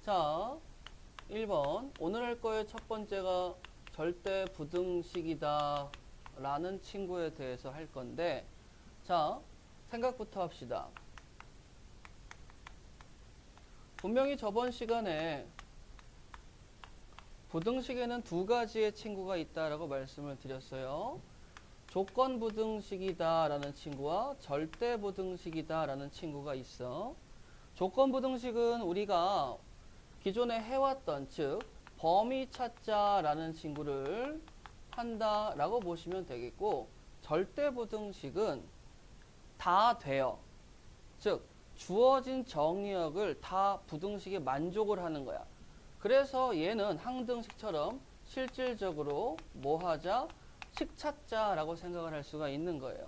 자, 1번. 오늘 할 거의 첫 번째가 절대 부등식이다 라는 친구에 대해서 할 건데, 자, 생각부터 합시다. 분명히 저번 시간에 부등식에는 두 가지의 친구가 있다라고 말씀을 드렸어요. 조건 부등식이다 라는 친구와 절대 부등식이다 라는 친구가 있어. 조건 부등식은 우리가 기존에 해왔던, 즉 범위 찾자 라는 친구를 한다 라고 보시면 되겠고, 절대 부등식은 다 돼요. 즉 주어진 정의역을 다 부등식에 만족을 하는 거야. 그래서 얘는 항등식처럼 실질적으로 뭐 하자? 식 찾자 라고 생각을 할 수가 있는 거예요.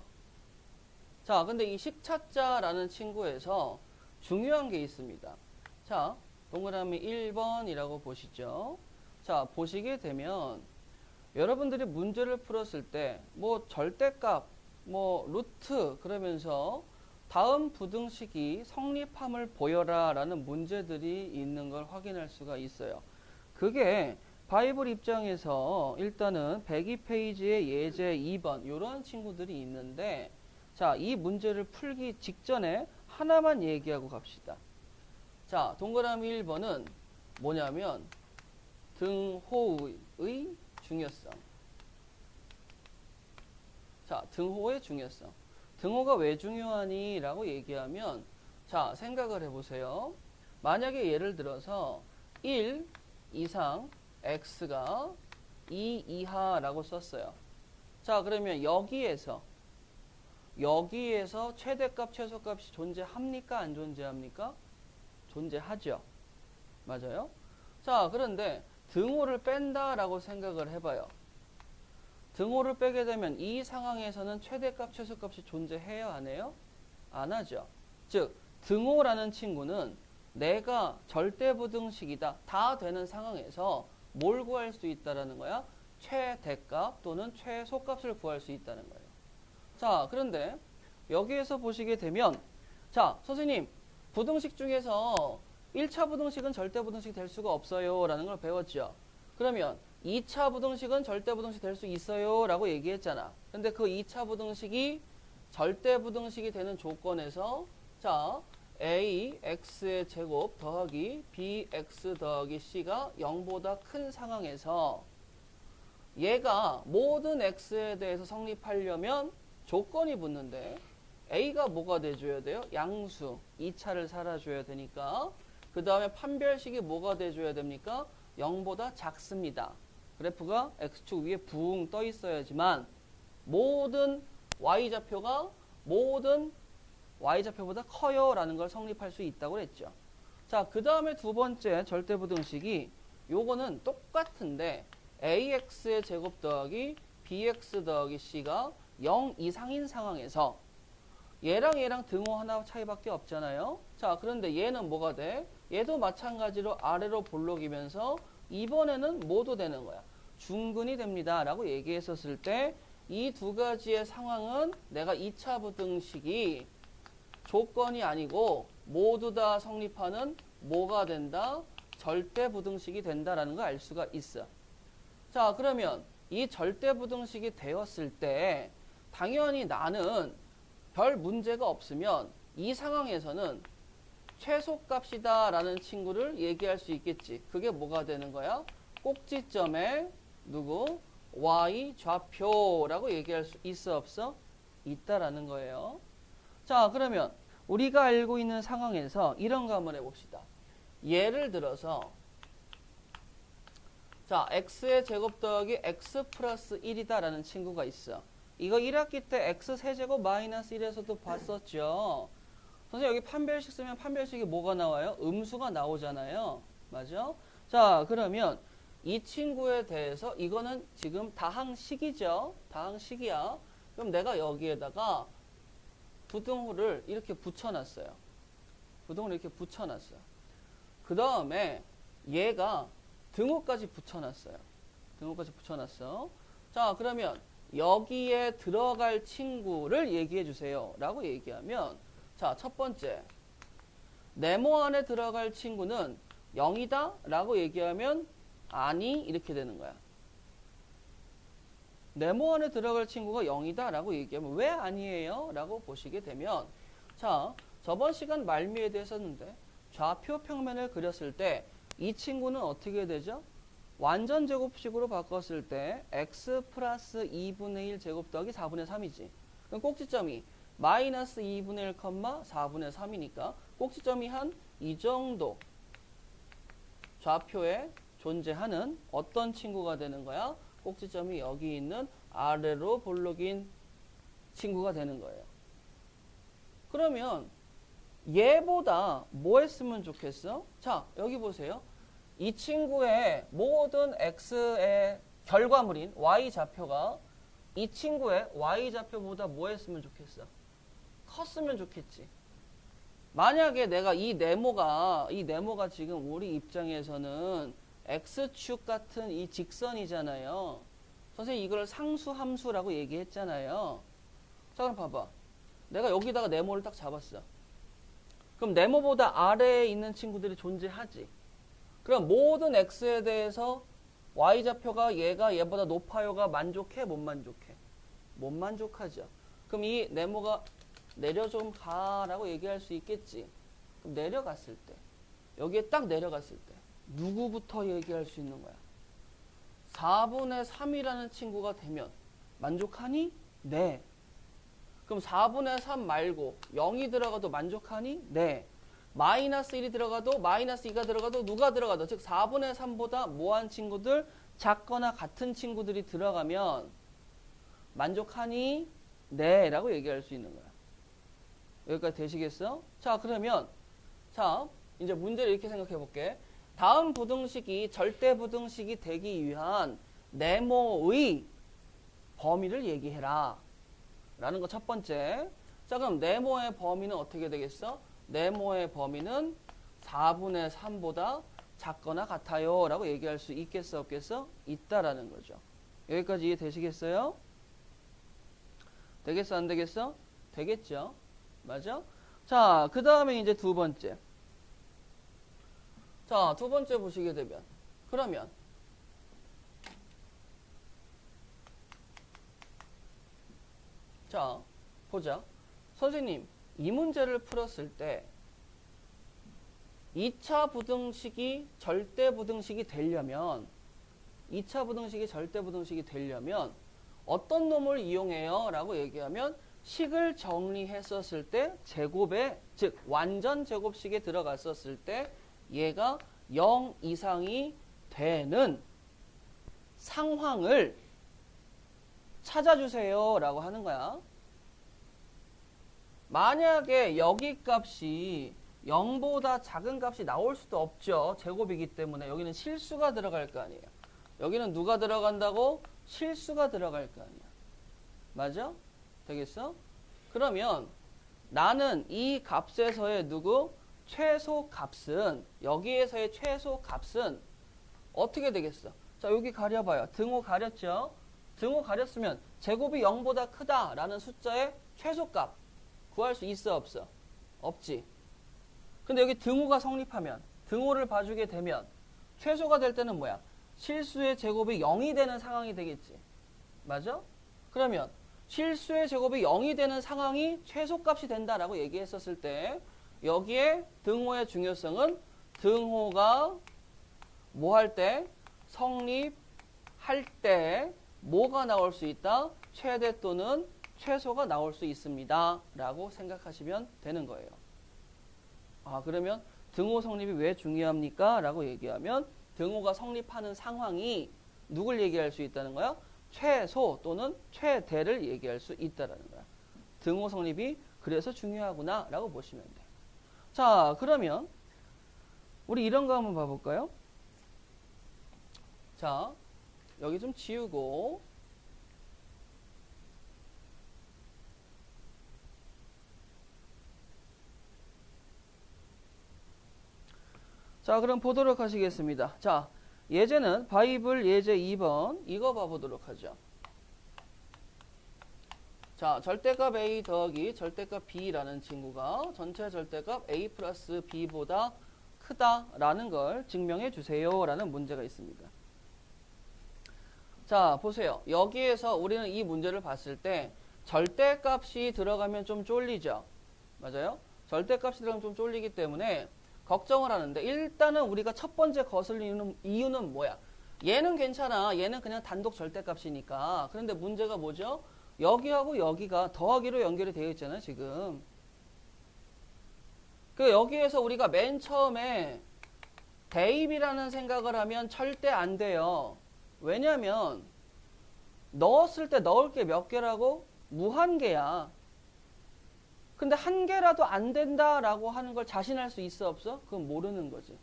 자, 근데 이 식 찾자 라는 친구에서 중요한 게 있습니다. 자, 동그라미 1번이라고 보시죠. 자, 보시게 되면 여러분들이 문제를 풀었을 때 뭐 절대값, 뭐 루트 그러면서 다음 부등식이 성립함을 보여라 라는 문제들이 있는 걸 확인할 수가 있어요. 그게 바이블 입장에서 일단은 102페이지에 예제 2번 이런 친구들이 있는데, 자, 이 문제를 풀기 직전에 하나만 얘기하고 갑시다. 자, 동그라미 1번은 뭐냐면 등호의 중요성. 자, 등호의 중요성. 등호가 왜 중요하니? 라고 얘기하면, 자, 생각을 해보세요. 만약에 예를 들어서 1 이상 x가 2 이하라고 썼어요. 자, 그러면 여기에서 최대값, 최소값이 존재합니까? 안 존재합니까? 존재하죠. 맞아요? 자, 그런데 등호를 뺀다라고 생각을 해봐요. 등호를 빼게 되면 이 상황에서는 최대값, 최소값이 존재해야 안 해요? 안 하죠. 즉, 등호라는 친구는 내가 절대부등식이다, 다 되는 상황에서 뭘 구할 수 있다라는 거야? 최대값 또는 최소값을 구할 수 있다는 거예요. 자, 그런데 여기에서 보시게 되면, 자, 선생님, 부등식 중에서 1차 부등식은 절대부등식 될 수가 없어요 라는 걸 배웠죠. 그러면 2차 부등식은 절대부등식 될 수 있어요 라고 얘기했잖아. 근데 그 2차 부등식이 절대부등식이 되는 조건에서, 자, ax의 제곱 더하기 bx 더하기 c가 0보다 큰 상황에서 얘가 모든 x에 대해서 성립하려면 조건이 붙는데, a가 뭐가 돼줘야 돼요? 양수 2차를 살아줘야 되니까. 그 다음에 판별식이 뭐가 돼줘야 됩니까? 0보다 작습니다. 그래프가 x축 위에 붕 떠 있어야지만 모든 y좌표가 모든 y좌표보다 커요 라는 걸 성립할 수 있다고 그랬죠. 자, 그 다음에 두 번째 절대부등식이 요거는 똑같은데 ax의 제곱 더하기 bx 더하기 c가 0 이상인 상황에서 얘랑 등호 하나 차이밖에 없잖아요. 자, 그런데 얘는 뭐가 돼? 얘도 마찬가지로 아래로 볼록이면서 이번에는 뭐도 되는 거야? 중근이 됩니다 라고 얘기했었을 때 이 두 가지의 상황은 내가 2차 부등식이 조건이 아니고 모두 다 성립하는 뭐가 된다? 절대 부등식이 된다라는 걸 알 수가 있어. 자, 그러면 이 절대 부등식이 되었을 때 당연히 나는 별 문제가 없으면 이 상황에서는 최소값이다 라는 친구를 얘기할 수 있겠지. 그게 뭐가 되는 거야? 꼭지점에 누구? y 좌표라고 얘기할 수 있어 없어? 있다라는 거예요. 자, 그러면 우리가 알고 있는 상황에서 이런 거 한번 해봅시다. 예를 들어서, 자, x의 제곱 더하기 x 플러스 1이다 라는 친구가 있어. 이거 1학기 때 x 세제곱 마이너스 1에서도 봤었죠. 선생님, 여기 판별식 쓰면 판별식이 뭐가 나와요? 음수가 나오잖아요. 맞아? 자, 그러면 이 친구에 대해서 이거는 지금 다항식이죠. 다항식이야. 그럼 내가 여기에다가 부등호를 이렇게 붙여놨어요. 부등호를 이렇게 붙여놨어요. 그 다음에 얘가 등호까지 붙여놨어요. 등호까지 붙여놨어. 자, 그러면 여기에 들어갈 친구를 얘기해 주세요 라고 얘기하면, 자, 첫 번째, 네모 안에 들어갈 친구는 0이다 라고 얘기하면 아니 이렇게 되는 거야. 네모 안에 들어갈 친구가 0이다 라고 얘기하면 왜 아니에요? 라고 보시게 되면 자, 저번 시간 말미에 대해서 했는데 좌표 평면을 그렸을 때 이 친구는 어떻게 되죠? 완전 제곱식으로 바꿨을 때 x 플러스 2분의 1 제곱 더하기 4분의 3이지. 그럼 꼭지점이 마이너스 2분의 1, 4분의 3이니까 꼭지점이 한 이 정도 좌표에 존재하는 어떤 친구가 되는 거야? 꼭지점이 여기 있는 아래로 볼록인 친구가 되는 거예요. 그러면 얘보다 뭐 했으면 좋겠어? 자, 여기 보세요. 이 친구의 모든 x의 결과물인 y좌표가 이 친구의 y좌표보다 뭐 했으면 좋겠어? 컸으면 좋겠지. 만약에 내가 이 네모가 지금 우리 입장에서는 x축 같은 이 직선이잖아요. 선생님 이걸 상수함수라고 얘기했잖아요. 자, 그럼 봐봐. 내가 여기다가 네모를 딱 잡았어. 그럼 네모보다 아래에 있는 친구들이 존재하지. 그럼 모든 x에 대해서 y좌표가 얘보다 높아요가 만족해? 못 만족해? 못 만족하죠. 그럼 이 네모가 내려 좀 가라고 얘기할 수 있겠지. 그럼 내려갔을 때 여기에 딱 내려갔을 때 누구부터 얘기할 수 있는 거야? 4분의 3이라는 친구가 되면 만족하니? 네. 그럼 4분의 3 말고 0이 들어가도 만족하니? 네. 마이너스 1이 들어가도 마이너스 2가 들어가도 누가 들어가도 즉 4분의 3보다 뭐한 친구들? 작거나 같은 친구들이 들어가면 만족하니? 네 라고 얘기할 수 있는 거야. 여기까지 되시겠어? 자, 그러면 자 이제 문제를 이렇게 생각해 볼게. 다음 부등식이 절대 부등식이 되기 위한 네모의 범위를 얘기해라 라는 거 첫 번째. 자, 그럼 네모의 범위는 어떻게 되겠어? 네모의 범위는 4분의 3보다 작거나 같아요 라고 얘기할 수 있겠어 없겠어? 있다라는 거죠. 여기까지 이해되시겠어요? 되겠어 안 되겠어? 되겠죠. 맞아? 자, 그 다음에 이제 두 번째. 자, 두 번째 보시게 되면 그러면 자, 보자. 선생님, 이 문제를 풀었을 때 2차 부등식이 절대 부등식이 되려면 2차 부등식이 절대 부등식이 되려면 어떤 놈을 이용해요? 라고 얘기하면 식을 정리했었을 때 제곱에 즉 완전 제곱식에 들어갔었을 때 얘가 0 이상이 되는 상황을 찾아주세요 라고 하는 거야. 만약에 여기 값이 0보다 작은 값이 나올 수도 없죠. 제곱이기 때문에 여기는 실수가 들어갈 거 아니에요. 여기는 누가 들어간다고? 실수가 들어갈 거 아니야. 맞아? 되겠어? 그러면 나는 이 값에서의 누구? 최소값은 여기에서의 최소값은 어떻게 되겠어? 자, 여기 가려봐요. 등호 가렸죠? 등호 가렸으면 제곱이 0보다 크다라는 숫자의 최소값 구할 수 있어 없어? 없지. 근데 여기 등호가 성립하면 등호를 봐주게 되면 최소가 될 때는 뭐야? 실수의 제곱이 0이 되는 상황이 되겠지. 맞아? 그러면 실수의 제곱이 0이 되는 상황이 최소값이 된다라고 얘기했었을 때 여기에 등호의 중요성은 등호가 뭐 할 때? 성립할 때 뭐가 나올 수 있다? 최대 또는 최소가 나올 수 있습니다. 라고 생각하시면 되는 거예요. 아, 그러면 등호 성립이 왜 중요합니까? 라고 얘기하면 등호가 성립하는 상황이 누굴 얘기할 수 있다는 거야? 최소 또는 최대를 얘기할 수 있다는 거야. 등호 성립이 그래서 중요하구나 라고 보시면 돼. 자, 그러면 우리 이런 거 한번 봐볼까요? 자, 여기 좀 지우고 자, 그럼 보도록 하시겠습니다. 자, 예제는 바이블 예제 2번 이거 봐보도록 하죠. 자, 절대값 a 더하기 절대값 b라는 친구가 전체 절대값 a 플러스 b보다 크다라는 걸 증명해 주세요 라는 문제가 있습니다. 자, 보세요. 여기에서 우리는 이 문제를 봤을 때 절대값이 들어가면 좀 쫄리죠. 맞아요? 절대값이 들어가면 좀 쫄리기 때문에 걱정을 하는데, 일단은 우리가 첫 번째 거슬리는 이유는 뭐야? 얘는 괜찮아. 얘는 그냥 단독 절대값이니까. 그런데 문제가 뭐죠? 여기하고 여기가 더하기로 연결이 되어 있잖아요, 지금. 그 여기에서 우리가 맨 처음에 대입이라는 생각을 하면 절대 안 돼요. 왜냐면 넣었을 때 넣을 게 몇 개라고? 무한개야. 근데 한 개라도 안 된다라고 하는 걸 자신할 수 있어 없어? 그건 모르는 거지.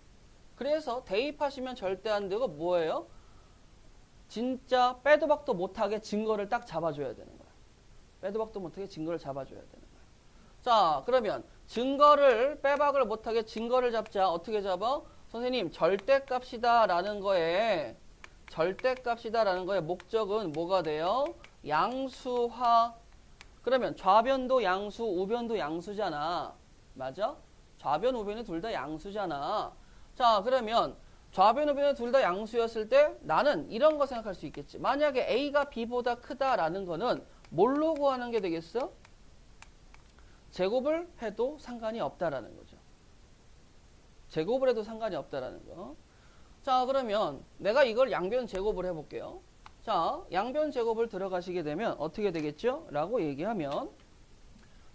그래서 대입하시면 절대 안 되고 뭐예요? 진짜 빼도 박도 못하게 증거를 딱 잡아줘야 되는 거야. 빼도 박도 못하게 증거를 잡아줘야 되는 거야. 자, 그러면 증거를 빼박을 못하게 증거를 잡자. 어떻게 잡아? 선생님, 절대값이다라는 거에 목적은 뭐가 돼요? 양수화. 그러면 좌변도 양수, 우변도 양수잖아. 맞아? 좌변, 우변이 둘 다 양수잖아. 자, 그러면 좌변, 우변이 둘 다 양수였을 때 나는 이런 거 생각할 수 있겠지. 만약에 A가 B보다 크다라는 거는 뭘로 구하는 게 되겠어? 제곱을 해도 상관이 없다라는 거죠. 제곱을 해도 상관이 없다라는 거. 자, 그러면 내가 이걸 양변 제곱을 해볼게요. 자, 양변 제곱을 들어가시게 되면 어떻게 되겠죠? 라고 얘기하면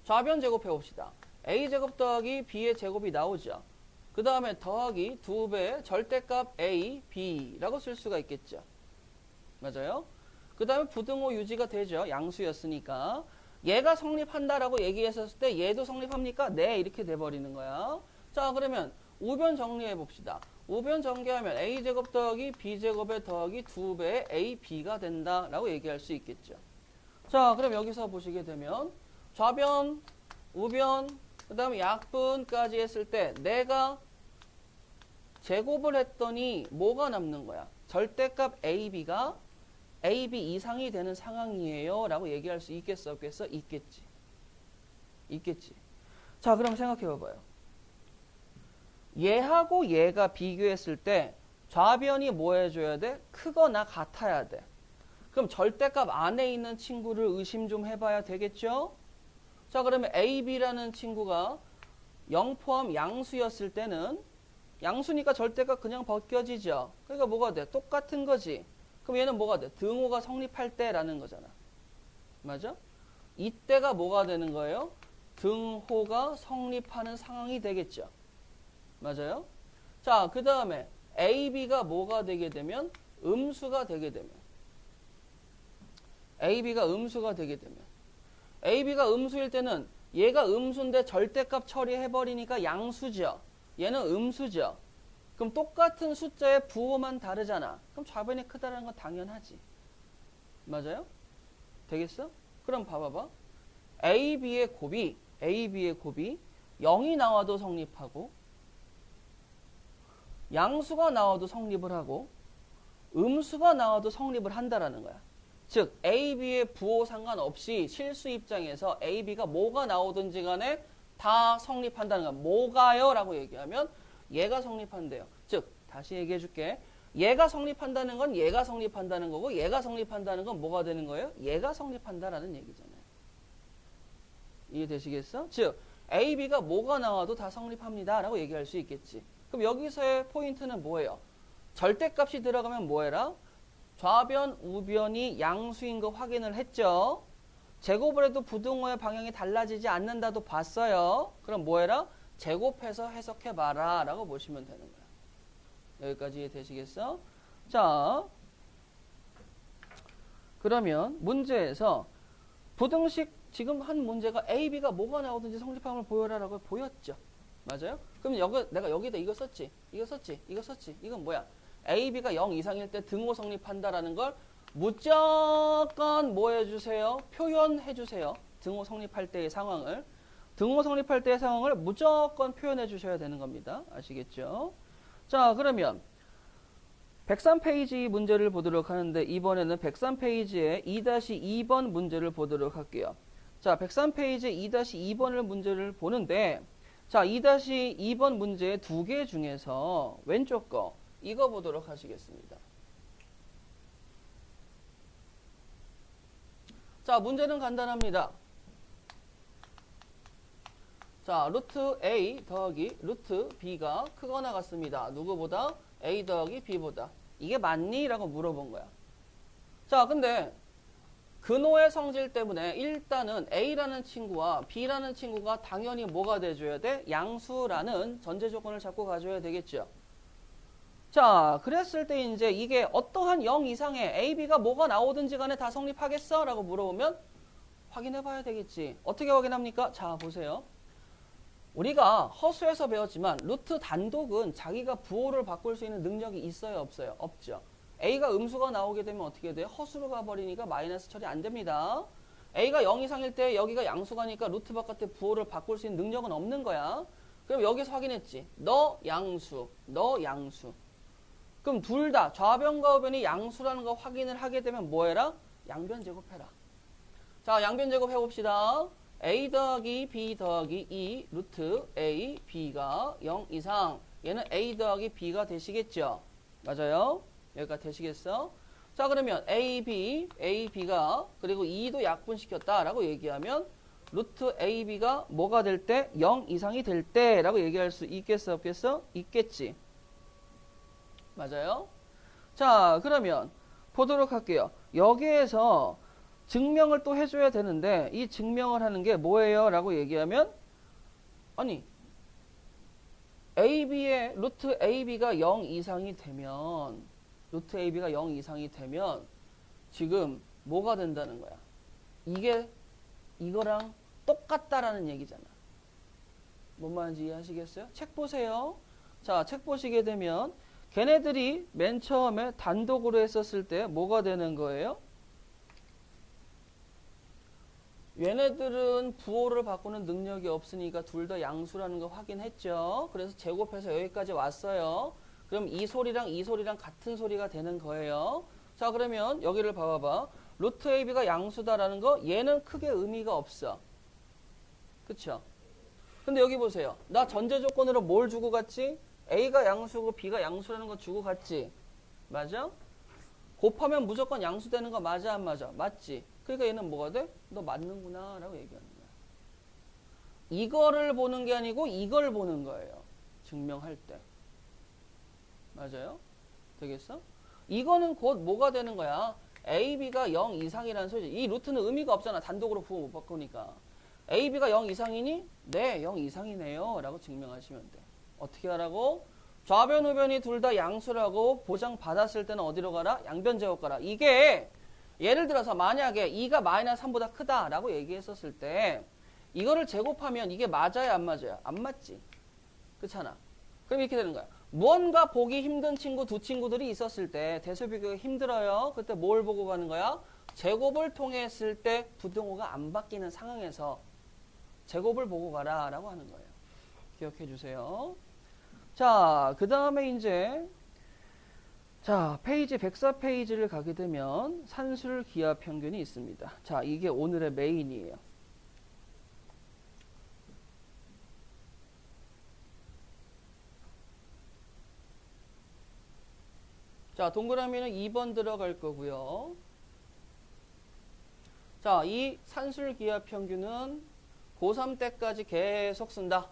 좌변 제곱해 봅시다. A제곱 더하기 B의 제곱이 나오죠. 그 다음에 더하기 2배의 절대값 A, B라고 쓸 수가 있겠죠. 맞아요? 그 다음에 부등호 유지가 되죠. 양수였으니까. 얘가 성립한다라고 얘기했었을 때 얘도 성립합니까? 네, 이렇게 돼버리는 거야. 자, 그러면 우변 정리해 봅시다. 우변 전개하면 A제곱 더하기 B제곱의 더하기 2배의 AB가 된다라고 얘기할 수 있겠죠. 자, 그럼 여기서 보시게 되면 좌변, 우변, 그 다음에 약분까지 했을 때 내가 제곱을 했더니 뭐가 남는 거야? 절대값 AB가 AB 이상이 되는 상황이에요 라고 얘기할 수 있겠어 없겠어? 있겠지. 있겠지. 자, 그럼 생각해 봐봐요. 얘하고 얘가 비교했을 때 좌변이 뭐 해줘야 돼? 크거나 같아야 돼. 그럼 절대값 안에 있는 친구를 의심 좀 해봐야 되겠죠? 자, 그러면 AB라는 친구가 0 포함 양수였을 때는 양수니까 절대값 그냥 벗겨지죠. 그러니까 뭐가 돼? 똑같은 거지. 그럼 얘는 뭐가 돼? 등호가 성립할 때라는 거잖아. 맞아? 이때가 뭐가 되는 거예요? 등호가 성립하는 상황이 되겠죠. 맞아요? 자, 그 다음에 AB가 뭐가 되게 되면? 음수가 되게 되면. AB가 음수가 되게 되면. AB가 음수일 때는 얘가 음수인데 절대값 처리해버리니까 양수죠. 얘는 음수죠. 그럼 똑같은 숫자의 부호만 다르잖아. 그럼 좌변이 크다라는 건 당연하지. 맞아요? 되겠어? 그럼 봐봐봐. AB의 곱이 0이 나와도 성립하고 양수가 나와도 성립을 하고 음수가 나와도 성립을 한다라는 거야. 즉 AB의 부호 상관없이 실수 입장에서 AB가 뭐가 나오든지 간에 다 성립한다는 거야. 뭐가요? 라고 얘기하면 얘가 성립한대요. 즉 다시 얘기해 줄게. 얘가 성립한다는 건 얘가 성립한다는 거고 얘가 성립한다는 건 뭐가 되는 거예요? 얘가 성립한다라는 얘기잖아요. 이해되시겠어? 즉 AB가 뭐가 나와도 다 성립합니다 라고 얘기할 수 있겠지. 그럼 여기서의 포인트는 뭐예요? 절대값이 들어가면 뭐해라? 좌변, 우변이 양수인 거 확인을 했죠. 제곱을 해도 부등호의 방향이 달라지지 않는다도 봤어요. 그럼 뭐해라? 제곱해서 해석해봐라 라고 보시면 되는 거야. 여기까지 이해되시겠어? 자, 그러면 문제에서 부등식 지금 한 문제가 A, B가 뭐가 나오든지 성립함을 보여라 라고 보였죠. 맞아요? 그럼 내가 여기다 이거 썼지? 이건 뭐야? A, B가 0 이상일 때 등호 성립한다라는 걸 무조건 뭐 해주세요? 표현해주세요. 등호 성립할 때의 상황을. 등호 성립할 때의 상황을 무조건 표현해 주셔야 되는 겁니다. 아시겠죠? 자, 그러면 103페이지 문제를 보도록 하는데 이번에는 103페이지의 2-2번 문제를 보도록 할게요. 자, 103페이지 2-2번을 문제를 보는데 자, 2-2번 문제 두 개 중에서 왼쪽 거 이거 보도록 하시겠습니다. 자, 문제는 간단합니다. 자, 루트 A 더하기 루트 B가 크거나 같습니다. 누구보다? A 더하기 B보다. 이게 맞니? 라고 물어본 거야. 자, 근데 근호의 성질 때문에 일단은 A라는 친구와 B라는 친구가 당연히 뭐가 돼줘야 돼? 양수라는 전제 조건을 잡고 가줘야 되겠죠. 자, 그랬을 때 이제 이게 어떠한 0 이상의 A, B가 뭐가 나오든지 간에 다 성립하겠어? 라고 물어보면 확인해 봐야 되겠지. 어떻게 확인합니까? 자, 보세요. 우리가 허수에서 배웠지만 루트 단독은 자기가 부호를 바꿀 수 있는 능력이 있어요? 없어요? 없죠. A가 음수가 나오게 되면 어떻게 돼요? 허수로 가버리니까 마이너스 처리 안 됩니다. A가 0 이상일 때 여기가 양수가니까 루트 바깥에 부호를 바꿀 수 있는 능력은 없는 거야. 그럼 여기서 확인했지. 너 양수, 너 양수. 그럼 둘 다 좌변과 우변이 양수라는 거 확인을 하게 되면 뭐 해라? 양변 제곱해라. 자, 양변 제곱 해봅시다. A 더하기 B 더하기 2 루트 A, B가 0 이상. 얘는 A 더하기 B가 되시겠죠? 맞아요? 여기까지 되시겠어? 자, 그러면 A, B, A, B가 그리고 2도 약분시켰다라고 얘기하면 루트 A, B가 뭐가 될 때? 0 이상이 될 때라고 얘기할 수 있겠어? 없겠어? 있겠지. 맞아요? 자, 그러면 보도록 할게요. 여기에서 증명을 또 해줘야 되는데 이 증명을 하는 게 뭐예요? 라고 얘기하면 아니 AB의 루트 AB가 0 이상이 되면 루트 AB가 0 이상이 되면 지금 뭐가 된다는 거야? 이게 이거랑 똑같다라는 얘기잖아. 뭔 말인지 이해하시겠어요? 책 보세요. 자, 책 보시게 되면 걔네들이 맨 처음에 단독으로 했었을 때 뭐가 되는 거예요? 얘네들은 부호를 바꾸는 능력이 없으니까 둘 다 양수라는 거 확인했죠. 그래서 제곱해서 여기까지 왔어요. 그럼 이 소리랑 이 소리랑 같은 소리가 되는 거예요. 자, 그러면 여기를 봐봐봐. 루트 AB가 양수다라는 거 얘는 크게 의미가 없어. 그쵸? 근데 여기 보세요. 나 전제 조건으로 뭘 주고 갔지? A가 양수고 B가 양수라는 거 주고 갔지? 맞아? 곱하면 무조건 양수되는 거 맞아 안 맞아? 맞지? 그러니까 얘는 뭐가 돼? 너 맞는구나 라고 얘기하는 거야. 이거를 보는 게 아니고 이걸 보는 거예요. 증명할 때. 맞아요? 되겠어? 이거는 곧 뭐가 되는 거야? A, B가 0 이상이라는 소리지. 이 루트는 의미가 없잖아. 단독으로 부호 못 바꾸니까. A, B가 0 이상이니? 네, 0 이상이네요. 라고 증명하시면 돼. 어떻게 하라고? 좌변, 우변이 둘 다 양수라고 보장받았을 때는 어디로 가라? 양변 제곱 가라. 이게 예를 들어서 만약에 2가 마이너스 3보다 크다라고 얘기했었을 때 이거를 제곱하면 이게 맞아요? 안 맞아요? 안 맞지. 그렇잖아. 그럼 이렇게 되는 거야. 무언가 보기 힘든 친구 두 친구들이 있었을 때 대수 비교가 힘들어요. 그때 뭘 보고 가는 거야? 제곱을 통해 했을 때 부등호가 안 바뀌는 상황에서 제곱을 보고 가라 라고 하는 거예요. 기억해 주세요. 자, 그 다음에 이제 자, 페이지 104페이지를 가게 되면 산술 기하 평균이 있습니다. 자, 이게 오늘의 메인이에요. 자, 동그라미는 2번 들어갈 거고요. 자, 이 산술 기하 평균은 고3 때까지 계속 쓴다.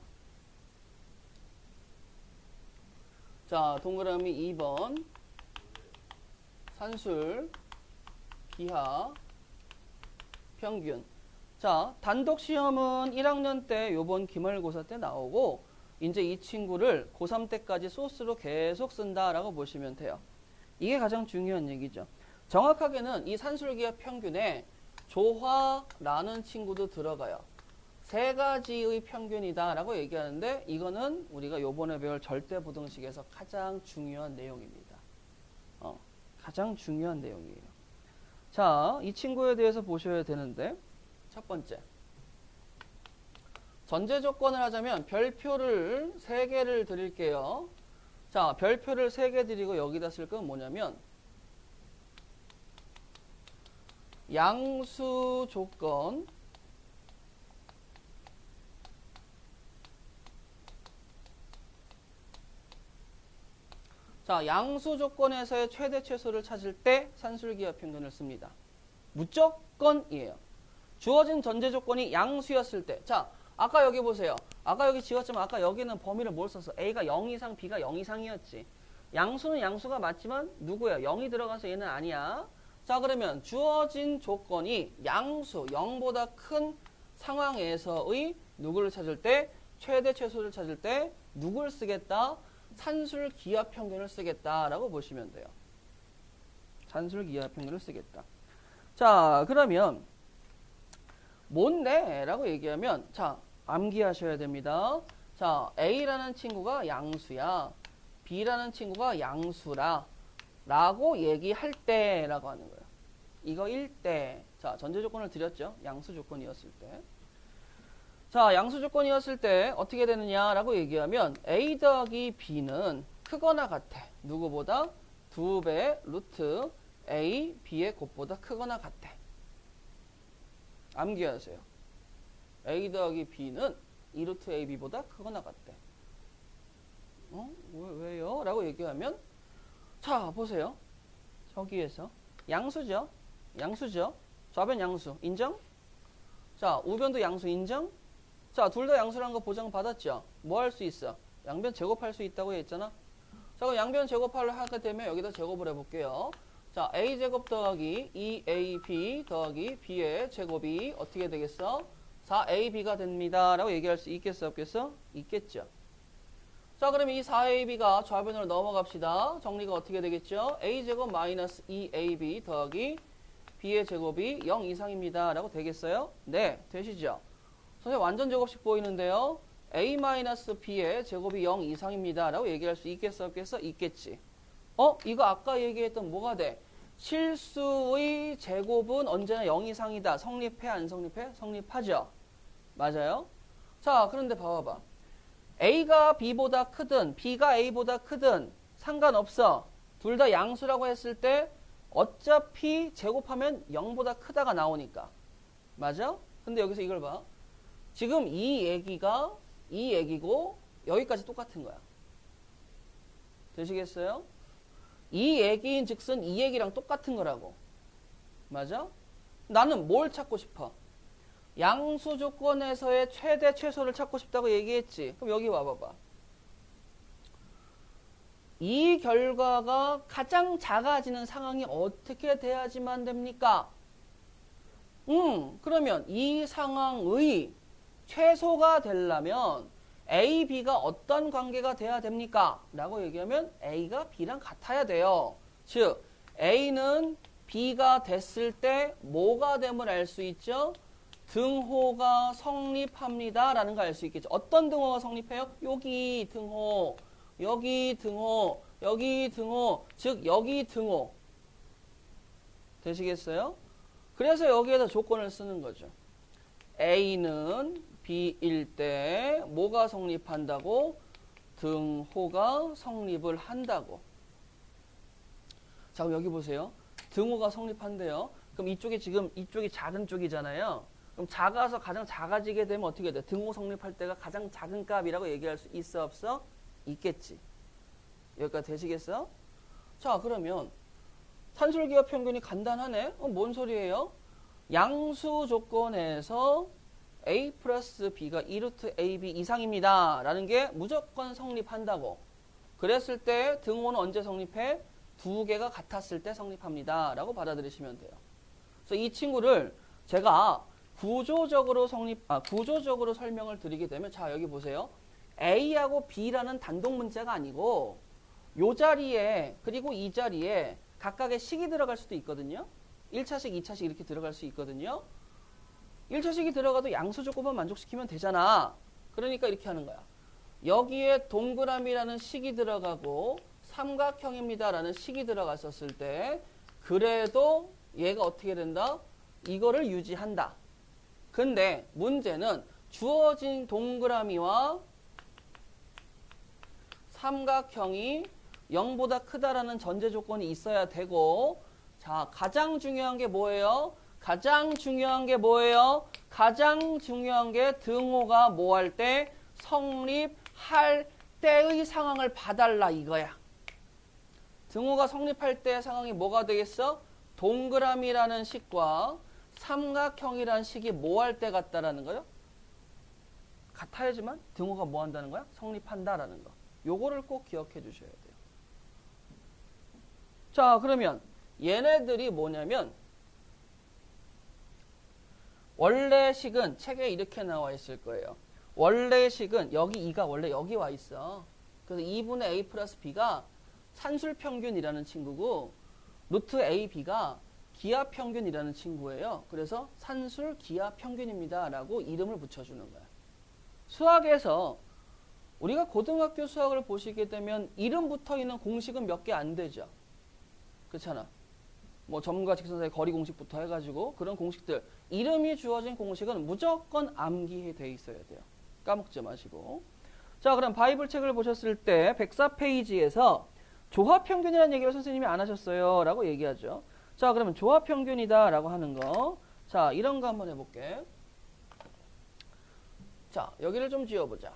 자, 동그라미 2번 산술 기하 평균. 자, 단독 시험은 1학년 때 요번 기말고사 때 나오고 이제 이 친구를 고3 때까지 소스로 계속 쓴다라고 보시면 돼요. 이게 가장 중요한 얘기죠. 정확하게는 이 산술기하 평균에 조화라는 친구도 들어가요. 세 가지의 평균이다 라고 얘기하는데 이거는 우리가 요번에 배울 절대부등식에서 가장 중요한 내용입니다. 가장 중요한 내용이에요. 자, 이 친구에 대해서 보셔야 되는데 첫 번째 전제 조건을 하자면 별표를 3개를 드릴게요. 자, 별표를 3개 드리고 여기다 쓸 건 뭐냐면 양수 조건 자, 양수 조건에서의 최대 최소를 찾을 때 산술기하평균을 씁니다. 무조건이에요. 주어진 전제 조건이 양수였을 때. 자, 아까 여기 보세요. 아까 여기 지웠지만 아까 여기는 범위를 뭘 썼어? A가 0 이상, B가 0 이상이었지. 양수는 양수가 맞지만 누구야? 0이 들어가서 얘는 아니야. 자, 그러면 주어진 조건이 양수, 0보다 큰 상황에서의 누구를 찾을 때? 최대 최소를 찾을 때 누구를 쓰겠다? 산술기하평균을 쓰겠다라고 보시면 돼요. 산술기하평균을 쓰겠다. 자, 그러면 뭔데? 라고 얘기하면 자, 암기하셔야 됩니다. 자, A라는 친구가 양수야. B라는 친구가 양수라. 라고 얘기할 때 라고 하는 거예요. 이거일 때. 자, 전제 조건을 드렸죠. 양수 조건이었을 때. 자, 양수 조건이었을 때 어떻게 되느냐 라고 얘기하면 A 더하기 B는 크거나 같아. 누구보다? 2배 루트 A, B의 곱보다 크거나 같아. 암기하세요. A 더하기 B는 2루트 AB보다 크거나 같대. 왜요? 라고 얘기하면 자, 보세요. 저기에서 양수죠. 양수죠. 좌변 양수. 인정? 자, 우변도 양수 인정? 자, 둘 다 양수라는 거 보장받았죠? 뭐 할 수 있어? 양변 제곱할 수 있다고 했잖아? 자, 그럼 양변 제곱을 하게 되면 여기다 제곱을 해볼게요. 자, A제곱 더하기 2AB 더하기 B의 제곱이 어떻게 되겠어? 4AB가 됩니다. 라고 얘기할 수 있겠어? 없겠어? 있겠죠. 자, 그럼 이 4AB가 좌변으로 넘어갑시다. 정리가 어떻게 되겠죠? A제곱 마이너스 2AB 더하기 B의 제곱이 0 이상입니다. 라고 되겠어요? 네, 되시죠? 선생님 완전 제곱식 보이는데요. A-B의 제곱이 0 이상입니다. 라고 얘기할 수 있겠어? 없겠어? 있겠지. 이거 아까 얘기했던 뭐가 돼? 실수의 제곱은 언제나 0 이상이다. 성립해? 안 성립해? 성립하죠. 맞아요? 자, 그런데 봐봐. A가 B보다 크든 B가 A보다 크든 상관없어. 둘 다 양수라고 했을 때 어차피 제곱하면 0보다 크다가 나오니까. 맞아? 근데 여기서 이걸 봐. 지금 이 얘기고 여기까지 똑같은 거야. 되시겠어요? 이 얘기인 즉슨 이 얘기랑 똑같은 거라고. 맞아? 나는 뭘 찾고 싶어? 양수 조건에서의 최대 최소를 찾고 싶다고 얘기했지. 그럼 여기 와봐봐. 이 결과가 가장 작아지는 상황이 어떻게 돼야지만 됩니까? 그러면 이 상황의 최소가 되려면 A, B가 어떤 관계가 돼야 됩니까? 라고 얘기하면 A가 B랑 같아야 돼요. 즉, A는 B가 됐을 때 뭐가 됨을 알 수 있죠? 등호가 성립합니다. 라는 걸 알 수 있겠죠. 어떤 등호가 성립해요? 여기 등호, 여기 등호, 여기 등호, 즉 여기 등호. 되시겠어요? 그래서 여기에다 조건을 쓰는 거죠. A는 B일 때 뭐가 성립한다고? 등호가 성립을 한다고. 자, 그럼 여기 보세요. 등호가 성립한대요. 그럼 이쪽이 지금 이쪽이 작은 쪽이잖아요. 그럼 작아서 가장 작아지게 되면 어떻게 돼? 등호 성립할 때가 가장 작은 값이라고 얘기할 수 있어 없어? 있겠지. 여기까지 되시겠어? 자, 그러면 산술기하 평균이 간단하네? 뭔 소리예요? 양수 조건에서 A 플러스 B가 2루트 AB 이상입니다. 라는 게 무조건 성립한다고. 그랬을 때 등호는 언제 성립해? 두 개가 같았을 때 성립합니다. 라고 받아들이시면 돼요. 그래서 이 친구를 제가 구조적으로 설명을 드리게 되면, 자, 여기 보세요. A하고 B라는 단독 문자가 아니고, 요 자리에, 그리고 이 자리에 각각의 식이 들어갈 수도 있거든요. 1차식, 2차식 이렇게 들어갈 수 있거든요. 1차식이 들어가도 양수 조건만 만족시키면 되잖아. 그러니까 이렇게 하는 거야. 여기에 동그라미라는 식이 들어가고 삼각형입니다라는 식이 들어갔었을 때 그래도 얘가 어떻게 된다? 이거를 유지한다. 근데 문제는 주어진 동그라미와 삼각형이 0보다 크다라는 전제 조건이 있어야 되고, 자, 가장 중요한 게 뭐예요? 가장 중요한 게 뭐예요? 가장 중요한 게 등호가 뭐 할 때? 성립할 때의 상황을 봐달라 이거야. 등호가 성립할 때 상황이 뭐가 되겠어? 동그라미라는 식과 삼각형이라는 식이 뭐 할 때 같다라는 거요? 같아야지만 등호가 뭐 한다는 거야? 성립한다라는 거. 요거를 꼭 기억해 주셔야 돼요. 자, 그러면 얘네들이 뭐냐면 원래 식은 책에 이렇게 나와 있을 거예요. 원래 식은 여기 2가 원래 여기 와 있어. 그래서 2분의 a 플러스 b가 산술평균이라는 친구고 루트 ab가 기하평균이라는 친구예요. 그래서 산술 기하평균입니다 라고 이름을 붙여주는 거야. 수학에서 우리가 고등학교 수학을 보시게 되면 이름 붙어있는 공식은 몇 개 안 되죠. 그렇잖아. 뭐 점과 직선 사이 거리 공식부터 해가지고 그런 공식들 이름이 주어진 공식은 무조건 암기돼 있어야 돼요. 까먹지 마시고. 자, 그럼 바이블 책을 보셨을 때 104페이지에서 조합평균이라는 얘기를 선생님이 안 하셨어요 라고 얘기하죠. 자, 그러면 조합평균이다 라고 하는 거. 자, 이런 거 한번 해볼게. 자, 여기를 좀 지워보자.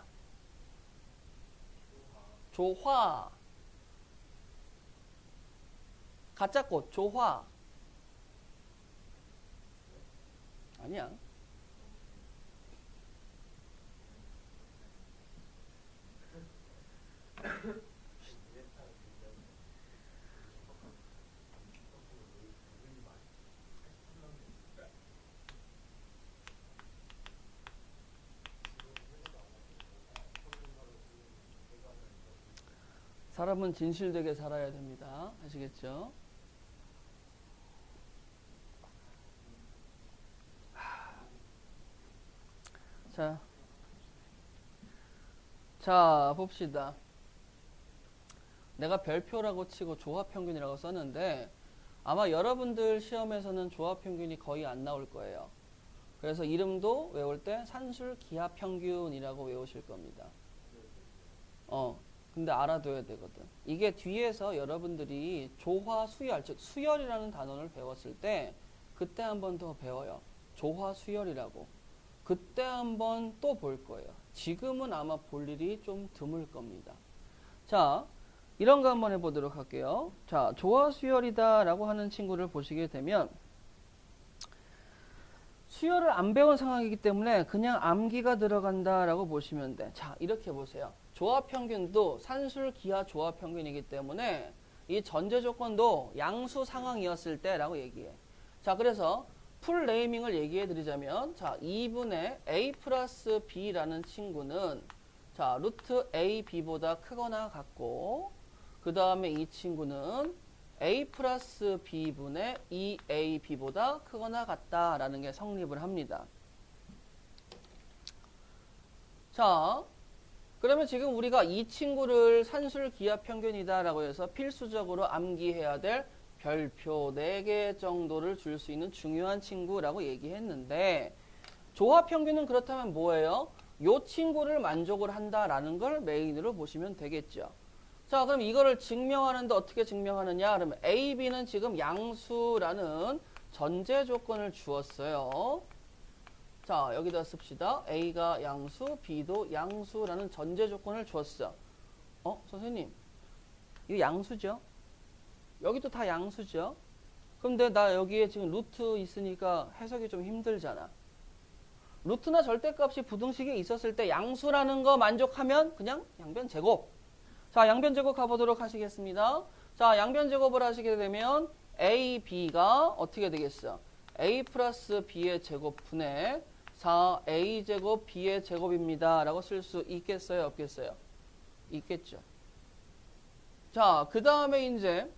조화. 가짜꽃, 조화. 아니야. 사람은 진실되게 살아야 됩니다. 아시겠죠? 자, 봅시다. 내가 별표라고 치고 조합평균이라고 썼는데 아마 여러분들 시험에서는 조합평균이 거의 안 나올 거예요. 그래서 이름도 외울 때 산술기하평균이라고 외우실 겁니다. 근데 알아둬야 되거든. 이게 뒤에서 여러분들이 조화수열, 즉 수열이라는 단어를 배웠을 때 그때 한 번 더 배워요. 조화수열이라고. 그때 한 번 또 볼 거예요. 지금은 아마 볼 일이 좀 드물 겁니다. 자, 이런 거 한번 해보도록 할게요. 자, 조화수열이다 라고 하는 친구를 보시게 되면 수열을 안 배운 상황이기 때문에 그냥 암기가 들어간다 라고 보시면 돼. 자, 이렇게 보세요. 조합평균도 산술 기하 조합평균이기 때문에 이 전제 조건도 양수 상황이었을 때 라고 얘기해. 자, 그래서 풀 네이밍을 얘기해 드리자면 자, 2분의 a 플러스 b라는 친구는 자, 루트 a, b보다 크거나 같고 그 다음에 이 친구는 a 플러스 b분의 2a, b보다 크거나 같다라는 게 성립을 합니다. 자, 그러면 지금 우리가 이 친구를 산술 기하평균이다 라고 해서 필수적으로 암기해야 될 별표 4개 정도를 줄 수 있는 중요한 친구라고 얘기했는데 조합평균은 그렇다면 뭐예요? 요 친구를 만족을 한다라는 걸 메인으로 보시면 되겠죠. 자, 그럼 이거를 증명하는데 어떻게 증명하느냐? 그러면 A, B는 지금 양수라는 전제 조건을 주었어요. 자, 여기다 씁시다. A가 양수, B도 양수라는 전제 조건을 주었어. 선생님, 이거 양수죠? 여기도 다 양수죠? 근데 나 여기에 지금 루트 있으니까 해석이 좀 힘들잖아. 루트나 절대값이 부등식에 있었을 때 양수라는 거 만족하면 그냥 양변 제곱. 자, 양변 제곱 가보도록 하시겠습니다. 자, 양변 제곱을 하시게 되면 A, B가 어떻게 되겠어? A 플러스 B의 제곱분의 4A 제곱 B의 제곱입니다. 라고 쓸 수 있겠어요? 없겠어요? 있겠죠. 자, 그 다음에 이제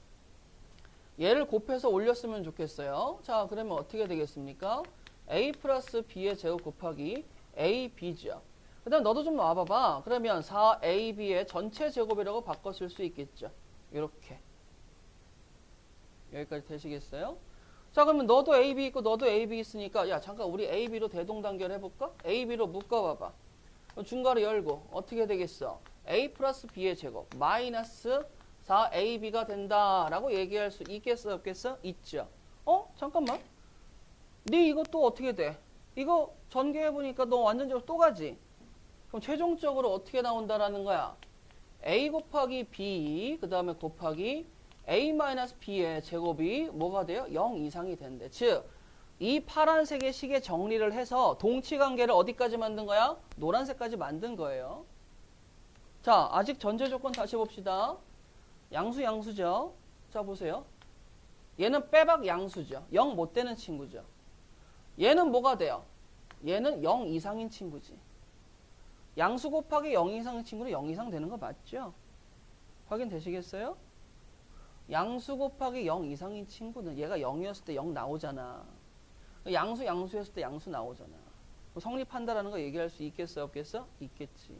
얘를 곱해서 올렸으면 좋겠어요. 자, 그러면 어떻게 되겠습니까? A 플러스 B의 제곱 곱하기 A, B죠. 그 다음 너도 좀 와봐봐. 그러면 4AB의 전체 제곱이라고 바꿔 쓸 수 있겠죠. 이렇게. 여기까지 되시겠어요? 자, 그러면 너도 AB 있고 너도 AB 있으니까 야, 잠깐 우리 AB로 대동단결 해볼까? AB로 묶어봐봐. 중괄호 열고 어떻게 되겠어? A 플러스 B의 제곱 마이너스 4AB가 된다라고 얘기할 수 있겠어 없겠어? 있죠. 잠깐만. 네 이거 또 어떻게 돼? 이거 전개해보니까 너 완전 제곱 또 가지? 그럼 최종적으로 어떻게 나온다라는 거야? A 곱하기 B 그 다음에 곱하기 a-b의 제곱이 뭐가 돼요? 0 이상이 된대. 즉, 이 파란색의 식의 정리를 해서 동치관계를 어디까지 만든 거야? 노란색까지 만든 거예요. 자, 아직 전제 조건 다시 봅시다. 양수, 양수죠. 자, 보세요. 얘는 빼박 양수죠. 0 못 되는 친구죠. 얘는 뭐가 돼요? 얘는 0 이상인 친구지. 양수 곱하기 0 이상인 친구는 0 이상 되는 거 맞죠? 확인되시겠어요? 양수 곱하기 0 이상인 친구는 얘가 0이었을 때 0 나오잖아. 양수, 양수였을 때 양수 나오잖아. 성립한다라는 거 얘기할 수 있겠어, 없겠어? 있겠지.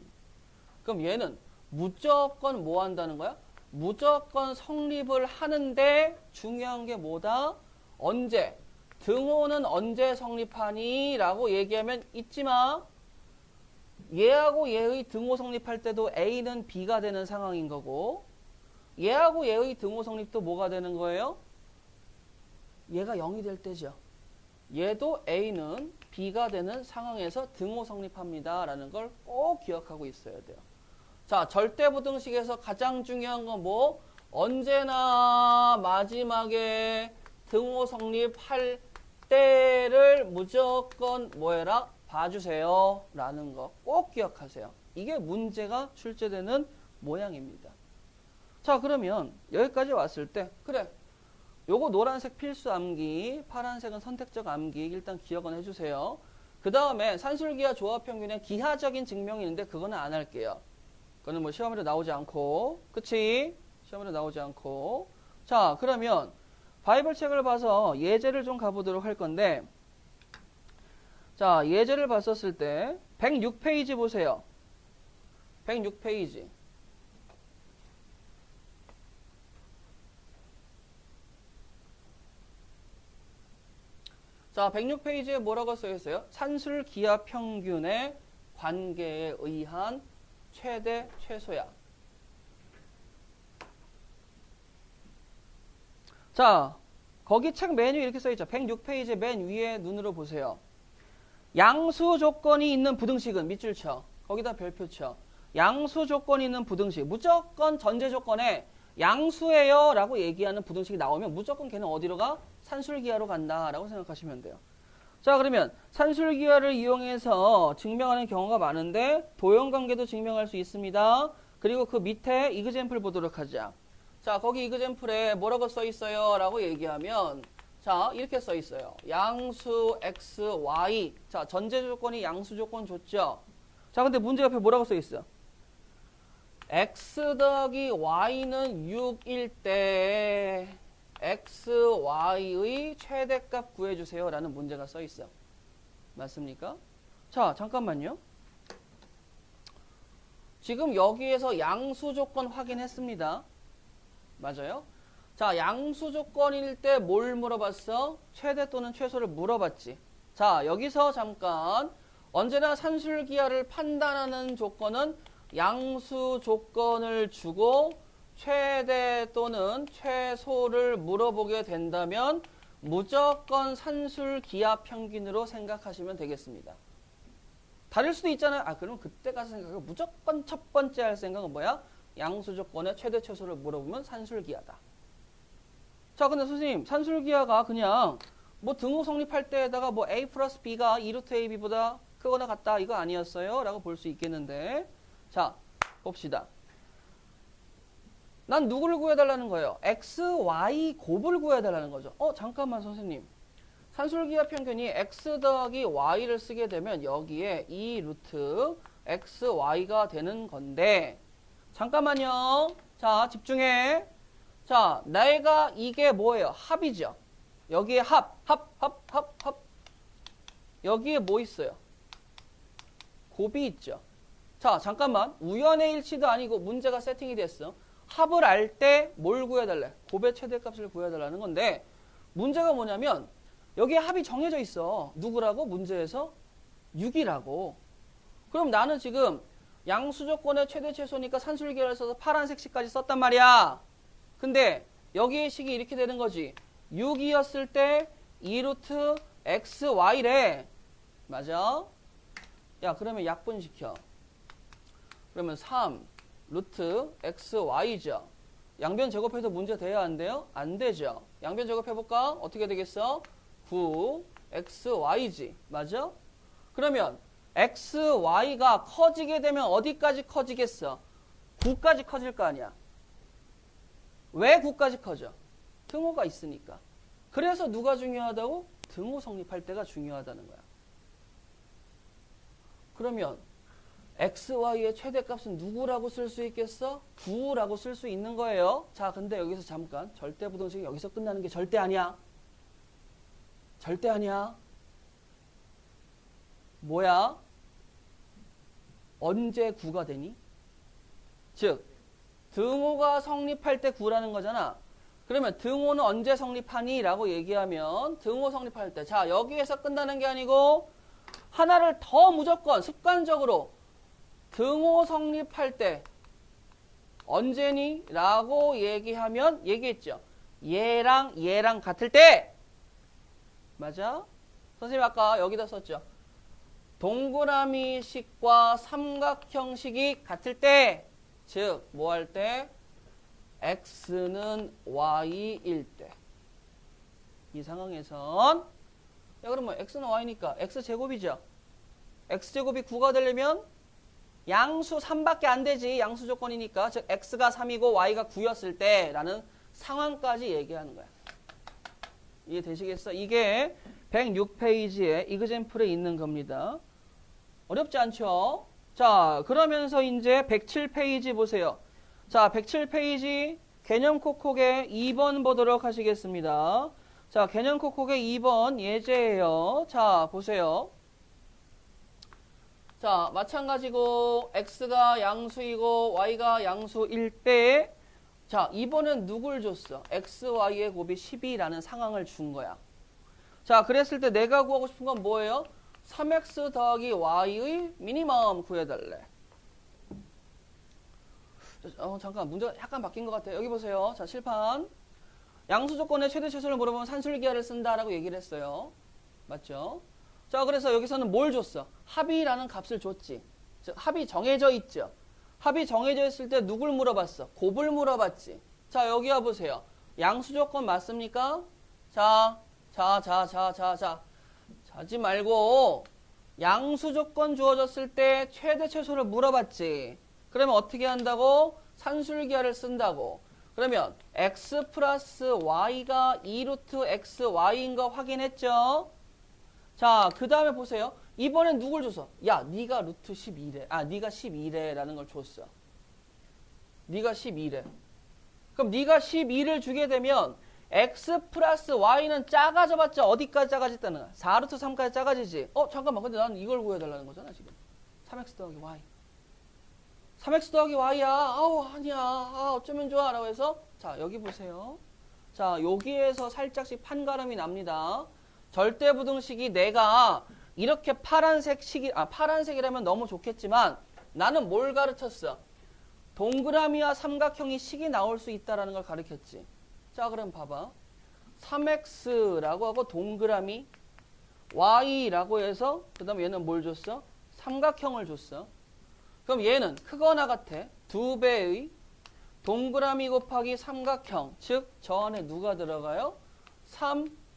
그럼 얘는 무조건 뭐 한다는 거야? 무조건 성립을 하는데 중요한 게 뭐다? 언제? 등호는 언제 성립하니? 라고 얘기하면 잊지 마. 얘하고 얘의 등호 성립할 때도 A는 B가 되는 상황인 거고, 얘하고 얘의 등호 성립도 뭐가 되는 거예요? 얘가 0이 될 때죠. 얘도 A는 B가 되는 상황에서 등호 성립합니다. 라는 걸 꼭 기억하고 있어야 돼요. 자, 절대부등식에서 가장 중요한 건 뭐? 언제나 마지막에 등호 성립할 때를 무조건 뭐 해라? 봐주세요. 라는 거 꼭 기억하세요. 이게 문제가 출제되는 모양입니다. 자, 그러면 여기까지 왔을 때 그래, 요거 노란색 필수 암기, 파란색은 선택적 암기 일단 기억은 해주세요. 그 다음에 산술기하 조합평균의 기하적인 증명이 있는데 그거는 안 할게요. 그거는 뭐 시험에도 나오지 않고, 그치? 시험에도 나오지 않고. 자, 그러면 바이블 책을 봐서 예제를 좀 가보도록 할 건데, 자, 예제를 봤었을 때 106페이지 보세요. 106페이지. 자, 106페이지에 뭐라고 써 있어요? 산술 기하 평균의 관계에 의한 최대 최소야. 자, 거기 책 메뉴 이렇게 써 있죠. 106페이지 맨 위에 눈으로 보세요. 양수 조건이 있는 부등식은 밑줄 쳐. 거기다 별표 쳐. 양수 조건이 있는 부등식. 무조건 전제 조건에 양수예요 라고 얘기하는 부등식이 나오면 무조건 걔는 어디로 가? 산술기하로 간다 라고 생각하시면 돼요. 자, 그러면 산술기하를 이용해서 증명하는 경우가 많은데 도형관계도 증명할 수 있습니다. 그리고 그 밑에 이그젬플 보도록 하자. 자, 거기 이그젬플에 뭐라고 써 있어요 라고 얘기하면, 자, 이렇게 써 있어요. 양수 x, y. 자, 전제 조건이 양수 조건 줬죠. 자, 근데 문제 옆에 뭐라고 써 있어? x 더하기 y는 6일 때 x, y의 최대값 구해주세요 라는 문제가 써 있어. 맞습니까? 자, 잠깐만요. 지금 여기에서 양수 조건 확인했습니다. 맞아요? 자, 양수 조건일 때 뭘 물어봤어? 최대 또는 최소를 물어봤지. 자, 여기서 잠깐 언제나 산술기하를 판단하는 조건은 양수 조건을 주고 최대 또는 최소를 물어보게 된다면 무조건 산술기하 평균으로 생각하시면 되겠습니다. 다를 수도 있잖아요. 아, 그럼 그때 가서 생각하고 무조건 첫 번째 할 생각은 뭐야? 양수 조건의 최대 최소를 물어보면 산술기하다. 자, 근데 선생님, 산술기하가 그냥 뭐 등호 성립할 때에다가 뭐 a 플러스 b가 2루트 ab보다 크거나 같다 이거 아니었어요? 라고 볼 수 있겠는데, 자, 봅시다. 난 누구를 구해달라는 거예요? x, y 곱을 구해달라는 거죠. 잠깐만 선생님. 산술기하 평균이 x 더하기 y를 쓰게 되면 여기에 2루트 x, y가 되는 건데, 잠깐만요. 자, 집중해. 자, 내가 이게 뭐예요? 합이죠. 여기에 합. 여기에 뭐 있어요? 곱이 있죠. 자, 잠깐만. 우연의 일치도 아니고 문제가 세팅이 됐어. 합을 알 때 뭘 구해달래? 곱의 최대값을 구해달라는 건데, 문제가 뭐냐면 여기에 합이 정해져 있어. 누구라고? 문제에서 6이라고. 그럼 나는 지금 양수 조건의 최대 최소니까 산술기하를 써서 파란색 식까지 썼단 말이야. 근데 여기의 식이 이렇게 되는 거지. 6이었을 때 2루트 x, y래. 맞아? 야, 그러면 약분시켜. 그러면 3 루트 x, y죠. 양변 제곱해도 문제 돼야 안 돼요? 안 되죠. 양변 제곱해볼까? 어떻게 되겠어? 9xy지. 맞아? 그러면 xy가 커지게 되면 어디까지 커지겠어? 9까지 커질 거 아니야. 왜 9까지 커져? 등호가 있으니까. 그래서 누가 중요하다고? 등호 성립할 때가 중요하다는 거야. 그러면 xy의 최대값은 누구라고 쓸 수 있겠어? 9라고 쓸 수 있는 거예요. 자, 근데 여기서 잠깐 절대부동식이 여기서 끝나는 게 절대 아니야. 절대 아니야. 뭐야? 언제 9가 되니? 즉 등호가 성립할 때 9라는 거잖아. 그러면 등호는 언제 성립하니? 라고 얘기하면 등호 성립할 때. 자, 여기에서 끝나는 게 아니고 하나를 더 무조건 습관적으로 등호 성립할 때 언제니? 라고 얘기하면 얘기했죠. 얘랑 같을 때. 맞아? 선생님 아까 여기다 썼죠. 동그라미식과 삼각형식이 같을 때. 즉, 뭐 할 때? x는 y일 때. 이 상황에선 야 그러면 x는 y니까 x제곱이죠. x제곱이 9가 되려면 양수 3밖에 안 되지. 양수 조건이니까. 즉 x가 3이고 y가 9였을 때 라는 상황까지 얘기하는 거야. 이해되시겠어? 이게 106페이지에 이그젠플에 있는 겁니다. 어렵지 않죠? 자, 그러면서 이제 107페이지 보세요. 자, 107페이지 개념 콕콕의 2번 보도록 하시겠습니다. 자, 개념 콕콕의 2번 예제예요. 자, 보세요. 자, 마찬가지고 x가 양수이고 y가 양수일 때 자, 이번엔 누굴 줬어? xy의 곱이 12라는 상황을 준 거야. 자, 그랬을 때 내가 구하고 싶은 건 뭐예요? 3x 더하기 y의 미니멈 구해달래. 잠깐 문제가 약간 바뀐 것 같아요. 여기 보세요. 자, 칠판. 양수 조건의 최대 최소를 물어보면 산술기하를 쓴다라고 얘기를 했어요. 맞죠? 자, 그래서 여기서는 뭘 줬어? 합이라는 값을 줬지. 즉, 합이 정해져 있죠. 합이 정해져 있을 때 누굴 물어봤어? 곱을 물어봤지. 자, 여기 와보세요. 양수 조건 맞습니까? 자지 말고 양수 조건 주어졌을 때 최대 최소를 물어봤지. 그러면 어떻게 한다고? 산술기하를 쓴다고. 그러면 x 플러스 y가 2루트 xy인 거 확인했죠? 자, 그 다음에 보세요. 이번엔 누굴 줬어? 야, 네가 루트 12래. 네가 12래 라는 걸 줬어. 네가 12래. 그럼 네가 12를 주게 되면 x 플러스 y는 작아져봤자 어디까지 작아졌다는 거야? 4루트 3까지 작아지지. 잠깐만. 근데 난 이걸 구해달라는 거잖아, 지금. 3x 더하기 y. 3x 더하기 y야. 아니야. 어쩌면 좋아. 라고 해서 자, 여기 보세요. 자, 여기에서 살짝씩 판가름이 납니다. 절대부등식이 내가 이렇게 파란색이라면 너무 좋겠지만 나는 뭘 가르쳤어? 동그라미와 삼각형이 식이 나올 수 있다라는 걸 가르쳤지. 자, 그럼 봐봐. 3x라고 하고 동그라미 y라고 해서 그 다음에 얘는 뭘 줬어? 삼각형을 줬어. 그럼 얘는 크거나 같아. 2배의 동그라미 곱하기 삼각형. 즉, 저 안에 누가 들어가요?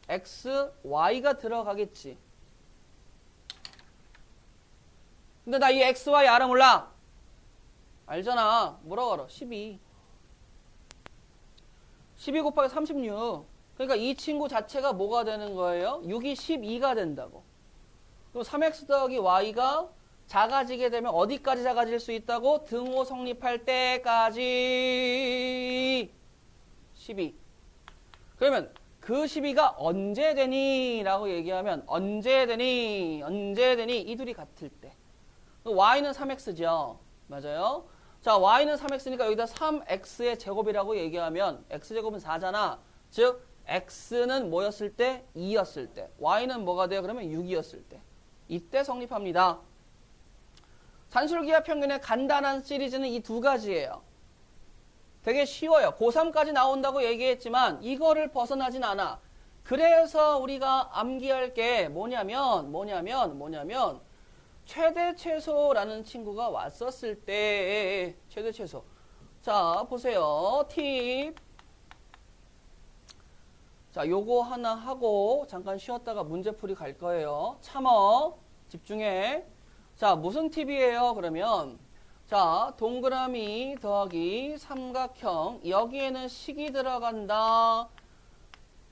3xy가 들어가겠지. 근데 나 이 xy 알아 몰라? 알잖아. 뭐라고 알아? 12 곱하기 36. 그러니까 이 친구 자체가 뭐가 되는 거예요? 6이 12가 된다고. 그럼 3x 더하기 y가 작아지게 되면 어디까지 작아질 수 있다고? 등호 성립할 때까지 12. 그러면 그 12가 언제 되니? 라고 얘기하면 언제 되니? 이 둘이 같을 때. y는 3x죠. 맞아요? 자, y는 3x니까 여기다 3x의 제곱이라고 얘기하면 x제곱은 4잖아. 즉 x는 뭐였을 때? 2였을 때. y는 뭐가 돼요? 그러면 6이었을 때. 이때 성립합니다. 산술기하 평균의 간단한 시리즈는 이 두 가지예요. 되게 쉬워요. 고3까지 나온다고 얘기했지만 이거를 벗어나진 않아. 그래서 우리가 암기할 게 뭐냐면 최대 최소라는 친구가 왔었을 때 최대 최소 자, 보세요. 팁. 자, 요거 하나 하고 잠깐 쉬었다가 문제풀이 갈 거예요. 참어. 집중해. 자, 무슨 팁이에요? 그러면 자, 동그라미 더하기 삼각형. 여기에는 식이 들어간다.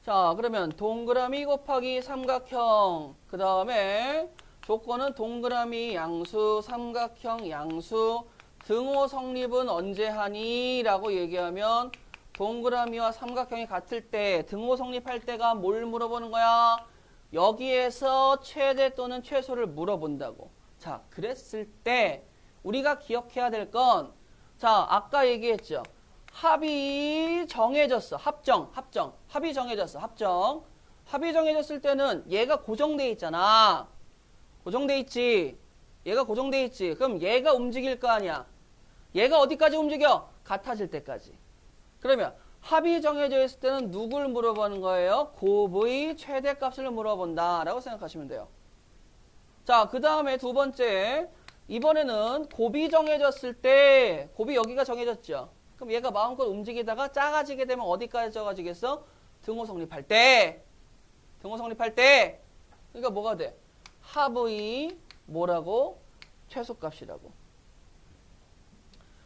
자, 그러면 동그라미 곱하기 삼각형. 그 다음에 조건은 동그라미 양수, 삼각형 양수. 등호 성립은 언제 하니? 라고 얘기하면 동그라미와 삼각형이 같을 때, 등호 성립할 때가 뭘 물어보는 거야? 여기에서 최대 또는 최소를 물어본다고. 자, 그랬을 때 우리가 기억해야 될 건, 자, 아까 얘기했죠. 합이 정해졌어. 합정. 합이 정해졌어. 합정. 합이 정해졌을 때는 얘가 고정돼 있잖아. 고정돼 있지. 얘가 고정돼 있지. 그럼 얘가 움직일 거 아니야. 얘가 어디까지 움직여? 같아질 때까지. 그러면 합이 정해져 있을 때는 누굴 물어보는 거예요? 곱의 최대값을 물어본다 라고 생각하시면 돼요. 자, 그 다음에 두 번째. 이번에는 곱이 정해졌을 때, 곱이 여기가 정해졌죠. 그럼 얘가 마음껏 움직이다가 작아지게 되면 어디까지 작아지겠어? 등호 성립할 때. 등호 성립할 때. 그러니까 뭐가 돼? 합의 뭐라고? 최소값이라고.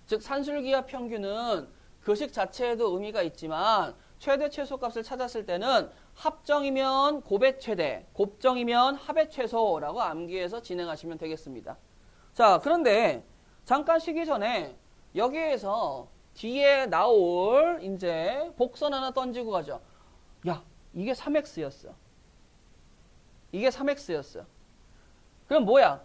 즉 산술기하 평균은 그 식 자체에도 의미가 있지만 최대 최소값을 찾았을 때는 합정이면 곱의 최대, 곱정이면 합의 최소라고 암기해서 진행하시면 되겠습니다. 자, 그런데 잠깐 쉬기 전에 여기에서 뒤에 나올 이제 복선 하나 던지고 가죠. 야, 이게 3x였어. 이게 3x였어. 그럼 뭐야?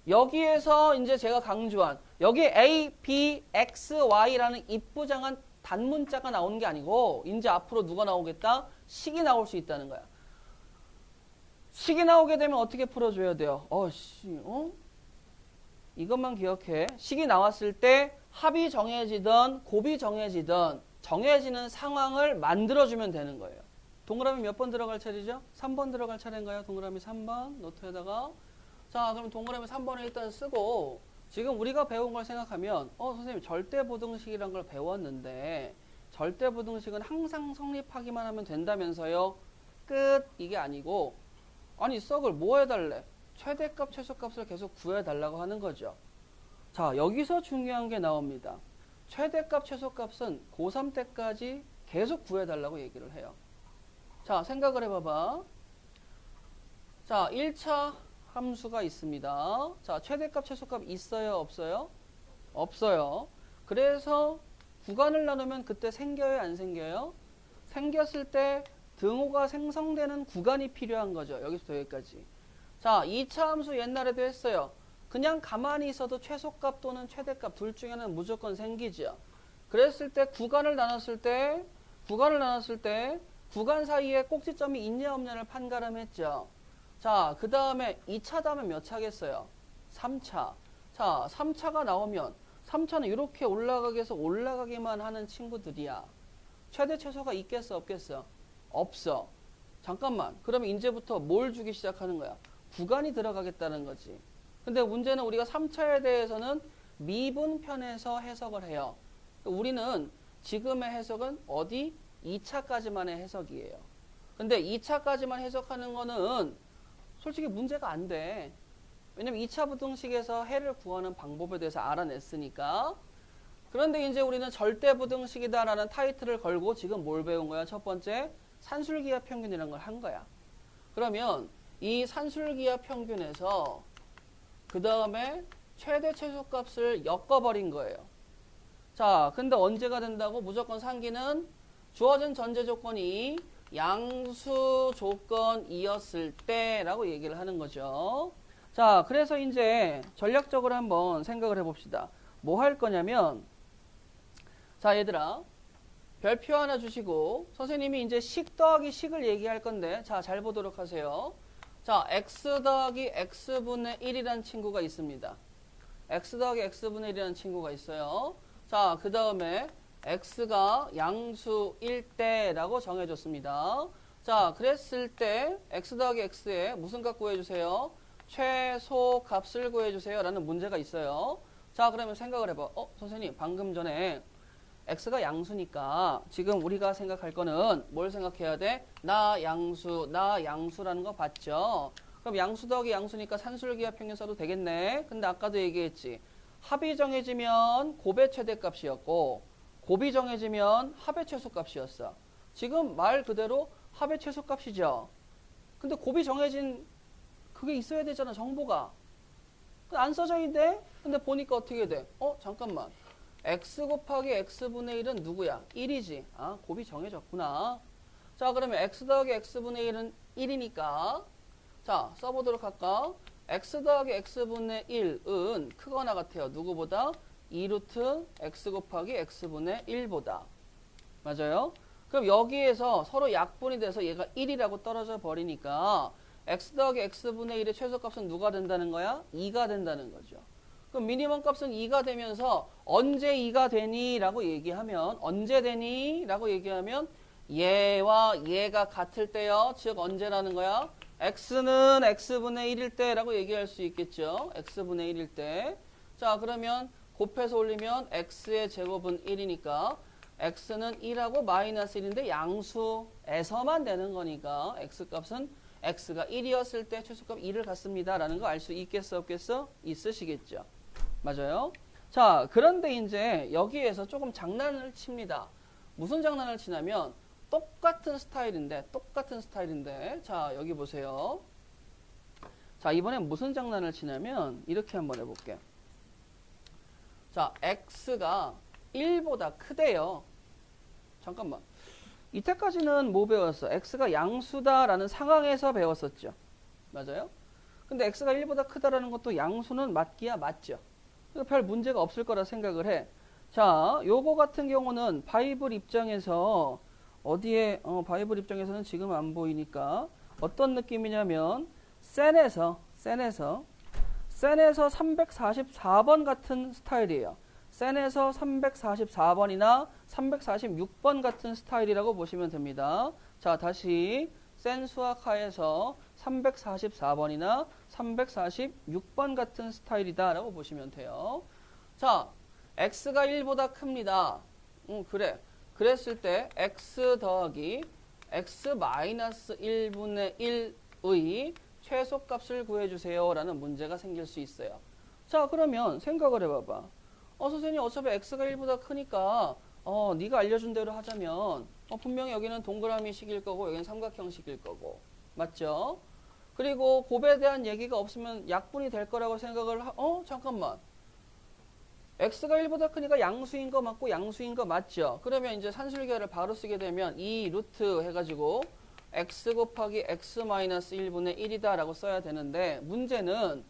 여기에서 이제 제가 강조한 여기 A, B, X, Y라는 이쁘장한 단문자가 나오는 게 아니고 이제 앞으로 누가 나오겠다? 식이 나올 수 있다는 거야. 식이 나오게 되면 어떻게 풀어줘야 돼요? 이것만 기억해. 식이 나왔을 때 합이 정해지든 곱이 정해지든 정해지는 상황을 만들어주면 되는 거예요. 동그라미 몇 번 들어갈 차례죠? 3번 들어갈 차례인가요? 동그라미 3번 노트에다가. 자, 그럼 동그라미 3번을 일단 쓰고 지금 우리가 배운 걸 생각하면 선생님 절대부등식이란 걸 배웠는데 절대부등식은 항상 성립하기만 하면 된다면서요? 끝. 이게 아니고 아니 썩을 뭐 해달래? 최대값 최소값을 계속 구해달라고 하는 거죠. 자, 여기서 중요한 게 나옵니다. 최대값 최소값은 고3 때까지 계속 구해달라고 얘기를 해요. 자, 생각을 해봐봐. 자, 1차 함수가 있습니다. 자, 최대값 최소값 있어요? 없어요? 없어요. 그래서 구간을 나누면 그때 생겨요? 안 생겨요? 생겼을 때 등호가 생성되는 구간이 필요한 거죠. 여기서부터 여기까지. 자, 2차 함수 옛날에도 했어요. 그냥 가만히 있어도 최소값 또는 최대값 둘 중에 하나는 무조건 생기죠. 그랬을 때 구간을 나눴을 때 구간 사이에 꼭지점이 있냐 없냐를 판가름했죠. 자, 그 다음에 2차 다음에 몇 차겠어요? 3차. 자, 3차가 나오면 3차는 이렇게 올라가게해서 올라가기만 하는 친구들이야. 최대 최소가 있겠어 없겠어? 없어. 잠깐만. 그러면 이제부터 뭘 주기 시작하는 거야? 구간이 들어가겠다는 거지. 근데 문제는 우리가 3차에 대해서는 미분편에서 해석을 해요. 우리는 지금의 해석은 어디? 2차까지만의 해석이에요. 근데 2차까지만 해석하는 거는 솔직히 문제가 안 돼. 왜냐면 2차 부등식에서 해를 구하는 방법에 대해서 알아냈으니까. 그런데 이제 우리는 절대부등식이다라는 타이틀을 걸고 지금 뭘 배운 거야? 첫 번째, 산술기하 평균이라는 걸 한 거야. 그러면 이 산술기하 평균에서 그 다음에 최대 최소값을 엮어버린 거예요. 자, 근데 언제가 된다고? 무조건 상기는 주어진 전제 조건이 양수 조건이었을 때라고 얘기를 하는 거죠. 자, 그래서 이제 전략적으로 한번 생각을 해봅시다. 뭐 할 거냐면, 자, 얘들아, 별표 하나 주시고, 선생님이 이제 식 더하기 식을 얘기할 건데, 자, 잘 보도록 하세요. 자, x 더하기 x분의 1이라는 친구가 있습니다. x 더하기 x분의 1이라는 친구가 있어요. 자, 그 다음에 x가 양수일 때라고 정해줬습니다. 자, 그랬을 때 x 더하기 x에 무슨 값 구해주세요? 최소 값을 구해주세요 라는 문제가 있어요. 자, 그러면 생각을 해봐. 선생님 방금 전에 x가 양수니까 지금 우리가 생각할 거는 뭘 생각해야 돼? 나 양수라는 거 봤죠? 그럼 양수 더하기 양수니까 산술기하 평균 써도 되겠네. 근데 아까도 얘기했지. 합이 정해지면 곱의 최대값이었고 곱이 정해지면 합의 최소값이었어. 지금 말 그대로 합의 최소값이죠. 근데 곱이 정해진 그게 있어야 되잖아, 정보가. 안 써져 있네? 근데 보니까 어떻게 돼? 잠깐만. x 곱하기 x분의 1은 누구야? 1이지. 아, 곱이 정해졌구나. 자, 그러면 x 더하기 x분의 1은 1이니까 자, 써보도록 할까? x 더하기 x분의 1은 크거나 같아요. 누구보다? 2루트 x 곱하기 x분의 1보다. 맞아요? 그럼 여기에서 서로 약분이 돼서 얘가 1이라고 떨어져 버리니까 x 더하기 x분의 1의 최소값은 누가 된다는 거야? 2가 된다는 거죠. 그럼 미니멈 값은 2가 되면서 언제 2가 되니? 라고 얘기하면 언제 되니? 라고 얘기하면 얘와 얘가 같을 때요. 즉 언제라는 거야? x는 x분의 1일 때라고 얘기할 수 있겠죠. x분의 1일 때. 자, 그러면 곱해서 올리면 x의 제곱은 1이니까 x는 1하고 마이너스 1인데 양수에서만 되는 거니까 x값은 x가 1이었을 때 최소값 2를 갖습니다. 라는 거 알 수 있겠어 없겠어? 있으시겠죠. 맞아요. 자, 그런데 이제 여기에서 조금 장난을 칩니다. 무슨 장난을 치냐면 똑같은 스타일인데 자, 여기 보세요. 자, 이번엔 무슨 장난을 치냐면 이렇게 한번 해볼게. 자, x가 1보다 크대요. 잠깐만. 이때까지는 뭐 배웠어? x가 양수다라는 상황에서 배웠었죠. 맞아요? 근데 x가 1보다 크다라는 것도 양수는 맞기야 맞죠. 별 문제가 없을 거라 생각을 해. 자, 요거 같은 경우는 바이블 입장에서 바이블 입장에서는 지금 안 보이니까 어떤 느낌이냐면 센에서 344번 같은 스타일이에요. 센에서 344번이나 346번 같은 스타일이라고 보시면 됩니다. 자, 다시 센 수학하에서 344번이나 346번 같은 스타일이다 라고 보시면 돼요. 자, x가 1보다 큽니다. 그래. 그랬을 때 x 더하기 x 마이너스 1분의 1의 최소값을 구해주세요 라는 문제가 생길 수 있어요. 자, 그러면 생각을 해봐봐. 선생님 어차피 x가 1보다 크니까 네가 알려준 대로 하자면 분명히 여기는 동그라미식일 거고 여기는 삼각형식일 거고 맞죠? 그리고 곱에 대한 얘기가 없으면 약분이 될 거라고 생각을 잠깐만. x가 1보다 크니까 양수인 거 맞고 양수인 거 맞죠? 그러면 이제 산술계를 바로 쓰게 되면 2 루트 해가지고 x 곱하기 x 마이너스 1분의 1이다 라고 써야 되는데 문제는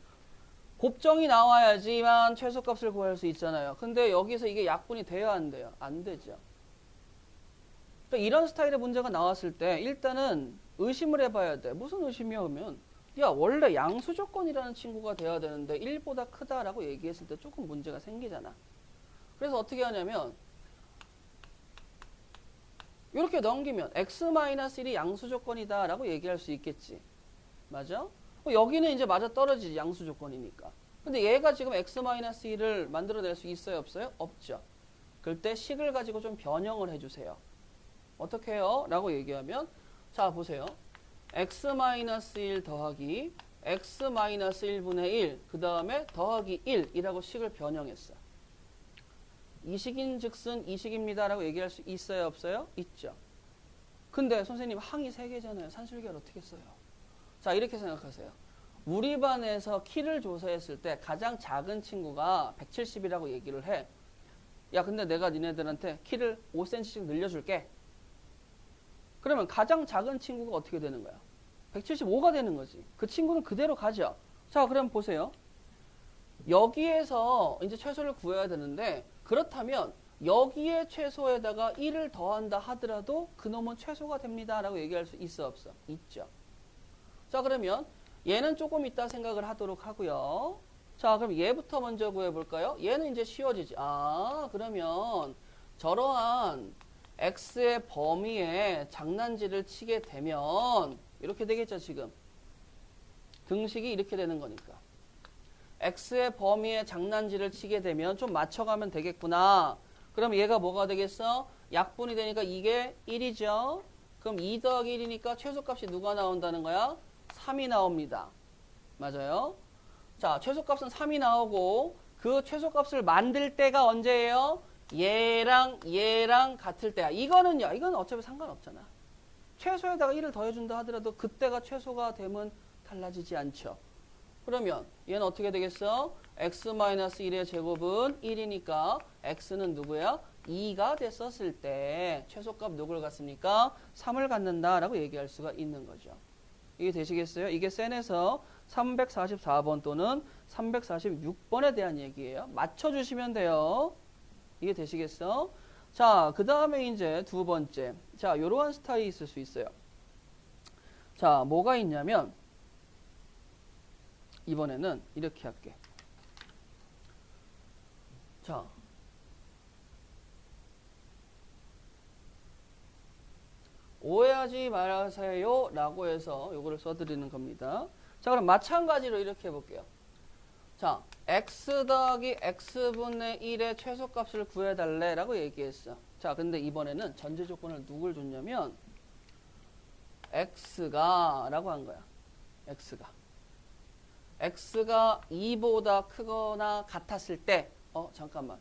곱정이 나와야지만 최소값을 구할 수 있잖아요. 근데 여기서 이게 약분이 돼야 안 돼요? 안 되죠. 그러니까 이런 스타일의 문제가 나왔을 때 일단은 의심을 해봐야 돼. 무슨 의심이냐면 야, 원래 양수 조건이라는 친구가 돼야 되는데 1보다 크다라고 얘기했을 때 조금 문제가 생기잖아. 그래서 어떻게 하냐면 이렇게 넘기면 x-1이 양수 조건이다 라고 얘기할 수 있겠지. 맞아? 여기는 이제 맞아 떨어지지, 양수 조건이니까. 근데 얘가 지금 x-1을 만들어낼 수 있어요 없어요? 없죠. 그럴 때 식을 가지고 좀 변형을 해주세요. 어떻게 해요? 라고 얘기하면 자, 보세요. x-1 더하기 x-1분의 1, 그 다음에 더하기 1이라고 식을 변형했어. 이 식인 즉슨 이 식입니다 라고 얘기할 수 있어요 없어요? 있죠. 근데 선생님 항이 3개잖아요. 산술계를 어떻게 써요? 자, 이렇게 생각하세요. 우리 반에서 키를 조사했을 때 가장 작은 친구가 170이라고 얘기를 해. 야, 근데 내가 니네들한테 키를 5cm씩 늘려줄게. 그러면 가장 작은 친구가 어떻게 되는 거야? 175가 되는 거지. 그 친구는 그대로 가죠. 자, 그럼 보세요. 여기에서 이제 최소를 구해야 되는데 그렇다면 여기에 최소에다가 1을 더한다 하더라도 그놈은 최소가 됩니다 라고 얘기할 수 있어 없어? 있죠. 자, 그러면 얘는 조금 이따 생각을 하도록 하고요. 자, 그럼 얘부터 먼저 구해볼까요? 얘는 이제 쉬워지지. 그러면 저러한 x의 범위에 장난질을 치게 되면 이렇게 되겠죠, 지금. 등식이 이렇게 되는 거니까. x의 범위에 장난질을 치게 되면 좀 맞춰가면 되겠구나. 그럼 얘가 뭐가 되겠어? 약분이 되니까 이게 1이죠. 그럼 2 더하기 1이니까 최소값이 누가 나온다는 거야? 3이 나옵니다. 맞아요? 자, 최소값은 3이 나오고 그 최소값을 만들 때가 언제예요? 얘랑 같을 때야. 이거는 어차피 상관없잖아. 최소에다가 1을 더해준다 하더라도 그때가 최소가 되면 달라지지 않죠. 그러면 얘는 어떻게 되겠어? x-1의 제곱은 1이니까 x는 누구야? 2가 됐었을 때 최소값 누굴 갖습니까? 3을 갖는다라고 얘기할 수가 있는 거죠. 이게 되시겠어요? 이게 센에서 344번 또는 346번에 대한 얘기예요. 맞춰주시면 돼요. 이게 되시겠어? 자, 그 다음에 이제 두 번째. 자, 요러한 스타일이 있을 수 있어요. 자, 뭐가 있냐면 이번에는 이렇게 할게. 자, 오해하지 마세요 라고 해서 요거를 써드리는 겁니다. 자, 그럼 마찬가지로 이렇게 해볼게요. 자, x 더하기 x분의 1의 최소값을 구해달래 라고 얘기했어. 자, 근데 이번에는 전제 조건을 누굴 줬냐면 x가 라고 한 거야. x가 2보다 크거나 같았을 때 잠깐만.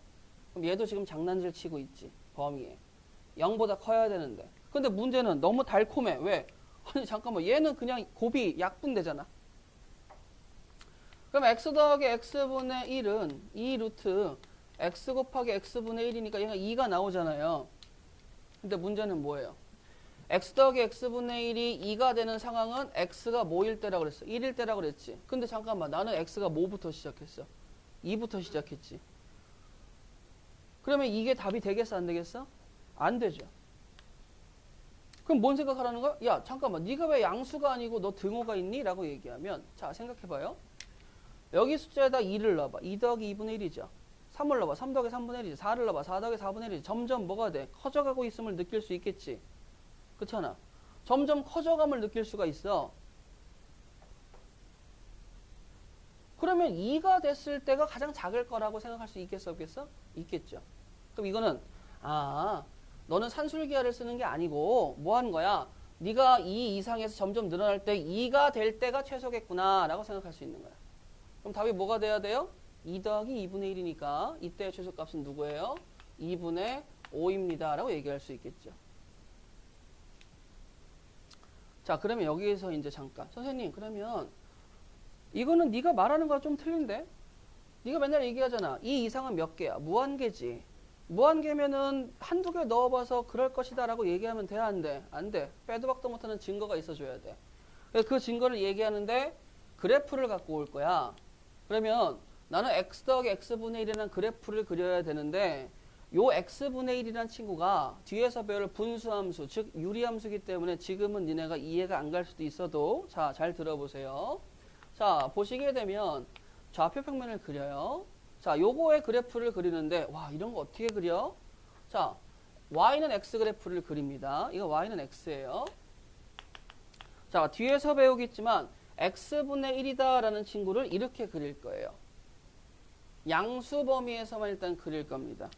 그럼 얘도 지금 장난질 치고 있지. 범위에. 0보다 커야 되는데. 근데 문제는 너무 달콤해. 왜? 아니 잠깐만 얘는 그냥 곱이 약분되잖아. 그럼 x 더하기 x분의 1은 2 루트 x 곱하기 x분의 1이니까 얘가 2가 나오잖아요. 근데 문제는 뭐예요? x 더하기 x분의 1이 2가 되는 상황은 x가 뭐일 때라고 그랬어? 1일 때라고 그랬지. 근데 잠깐만 나는 x가 뭐부터 시작했어? 2부터 시작했지. 그러면 이게 답이 되겠어 안 되겠어? 안 되죠. 그럼 뭔 생각하라는 거야? 야 잠깐만 네가 왜 양수가 아니고 너 등호가 있니? 라고 얘기하면 자 생각해봐요. 여기 숫자에다 2를 넣어봐. 2 더하기 2분의 1이죠. 3을 넣어봐. 3 더하기 3분의 1이지. 4를 넣어봐. 4 더하기 4분의 1이지. 점점 뭐가 돼? 커져가고 있음을 느낄 수 있겠지. 그렇잖아. 점점 커져감을 느낄 수가 있어. 그러면 2가 됐을 때가 가장 작을 거라고 생각할 수 있겠어 없겠어? 있겠죠. 그럼 이거는 너는 산술기하를 쓰는 게 아니고 뭐 하는 거야? 네가 2 이상에서 점점 늘어날 때 2가 될 때가 최소겠구나 라고 생각할 수 있는 거야. 그럼 답이 뭐가 돼야 돼요? 2 더하기 2분의 1이니까 이때의 최소값은 누구예요? 2분의 5입니다 라고 얘기할 수 있겠죠. 자 그러면 여기에서 이제 잠깐 선생님 그러면 이거는 네가 말하는 거랑 좀 틀린데? 네가 맨날 얘기하잖아. 2 이상은 몇 개야? 무한계지. 무한계면은 한두 개 넣어봐서 그럴 것이다 라고 얘기하면 돼? 안 돼? 안 돼. 빼도 박도 못하는 증거가 있어줘야 돼. 그 증거를 얘기하는데 그래프를 갖고 올 거야. 그러면 나는 x 더하기 x분의 1이라는 그래프를 그려야 되는데 요 x분의 1이라는 친구가 뒤에서 배울 분수함수 즉 유리함수이기 때문에 지금은 니네가 이해가 안 갈 수도 있어도 자 잘 들어보세요. 자 보시게 되면 좌표 평면을 그려요. 자 요거의 그래프를 그리는데 와 이런 거 어떻게 그려? 자 y는 x 그래프를 그립니다. 이거 y는 x예요. 자 뒤에서 배우겠지만 x분의 1이다 라는 친구를 이렇게 그릴 거예요. 양수 범위에서만 일단 그릴 겁니다.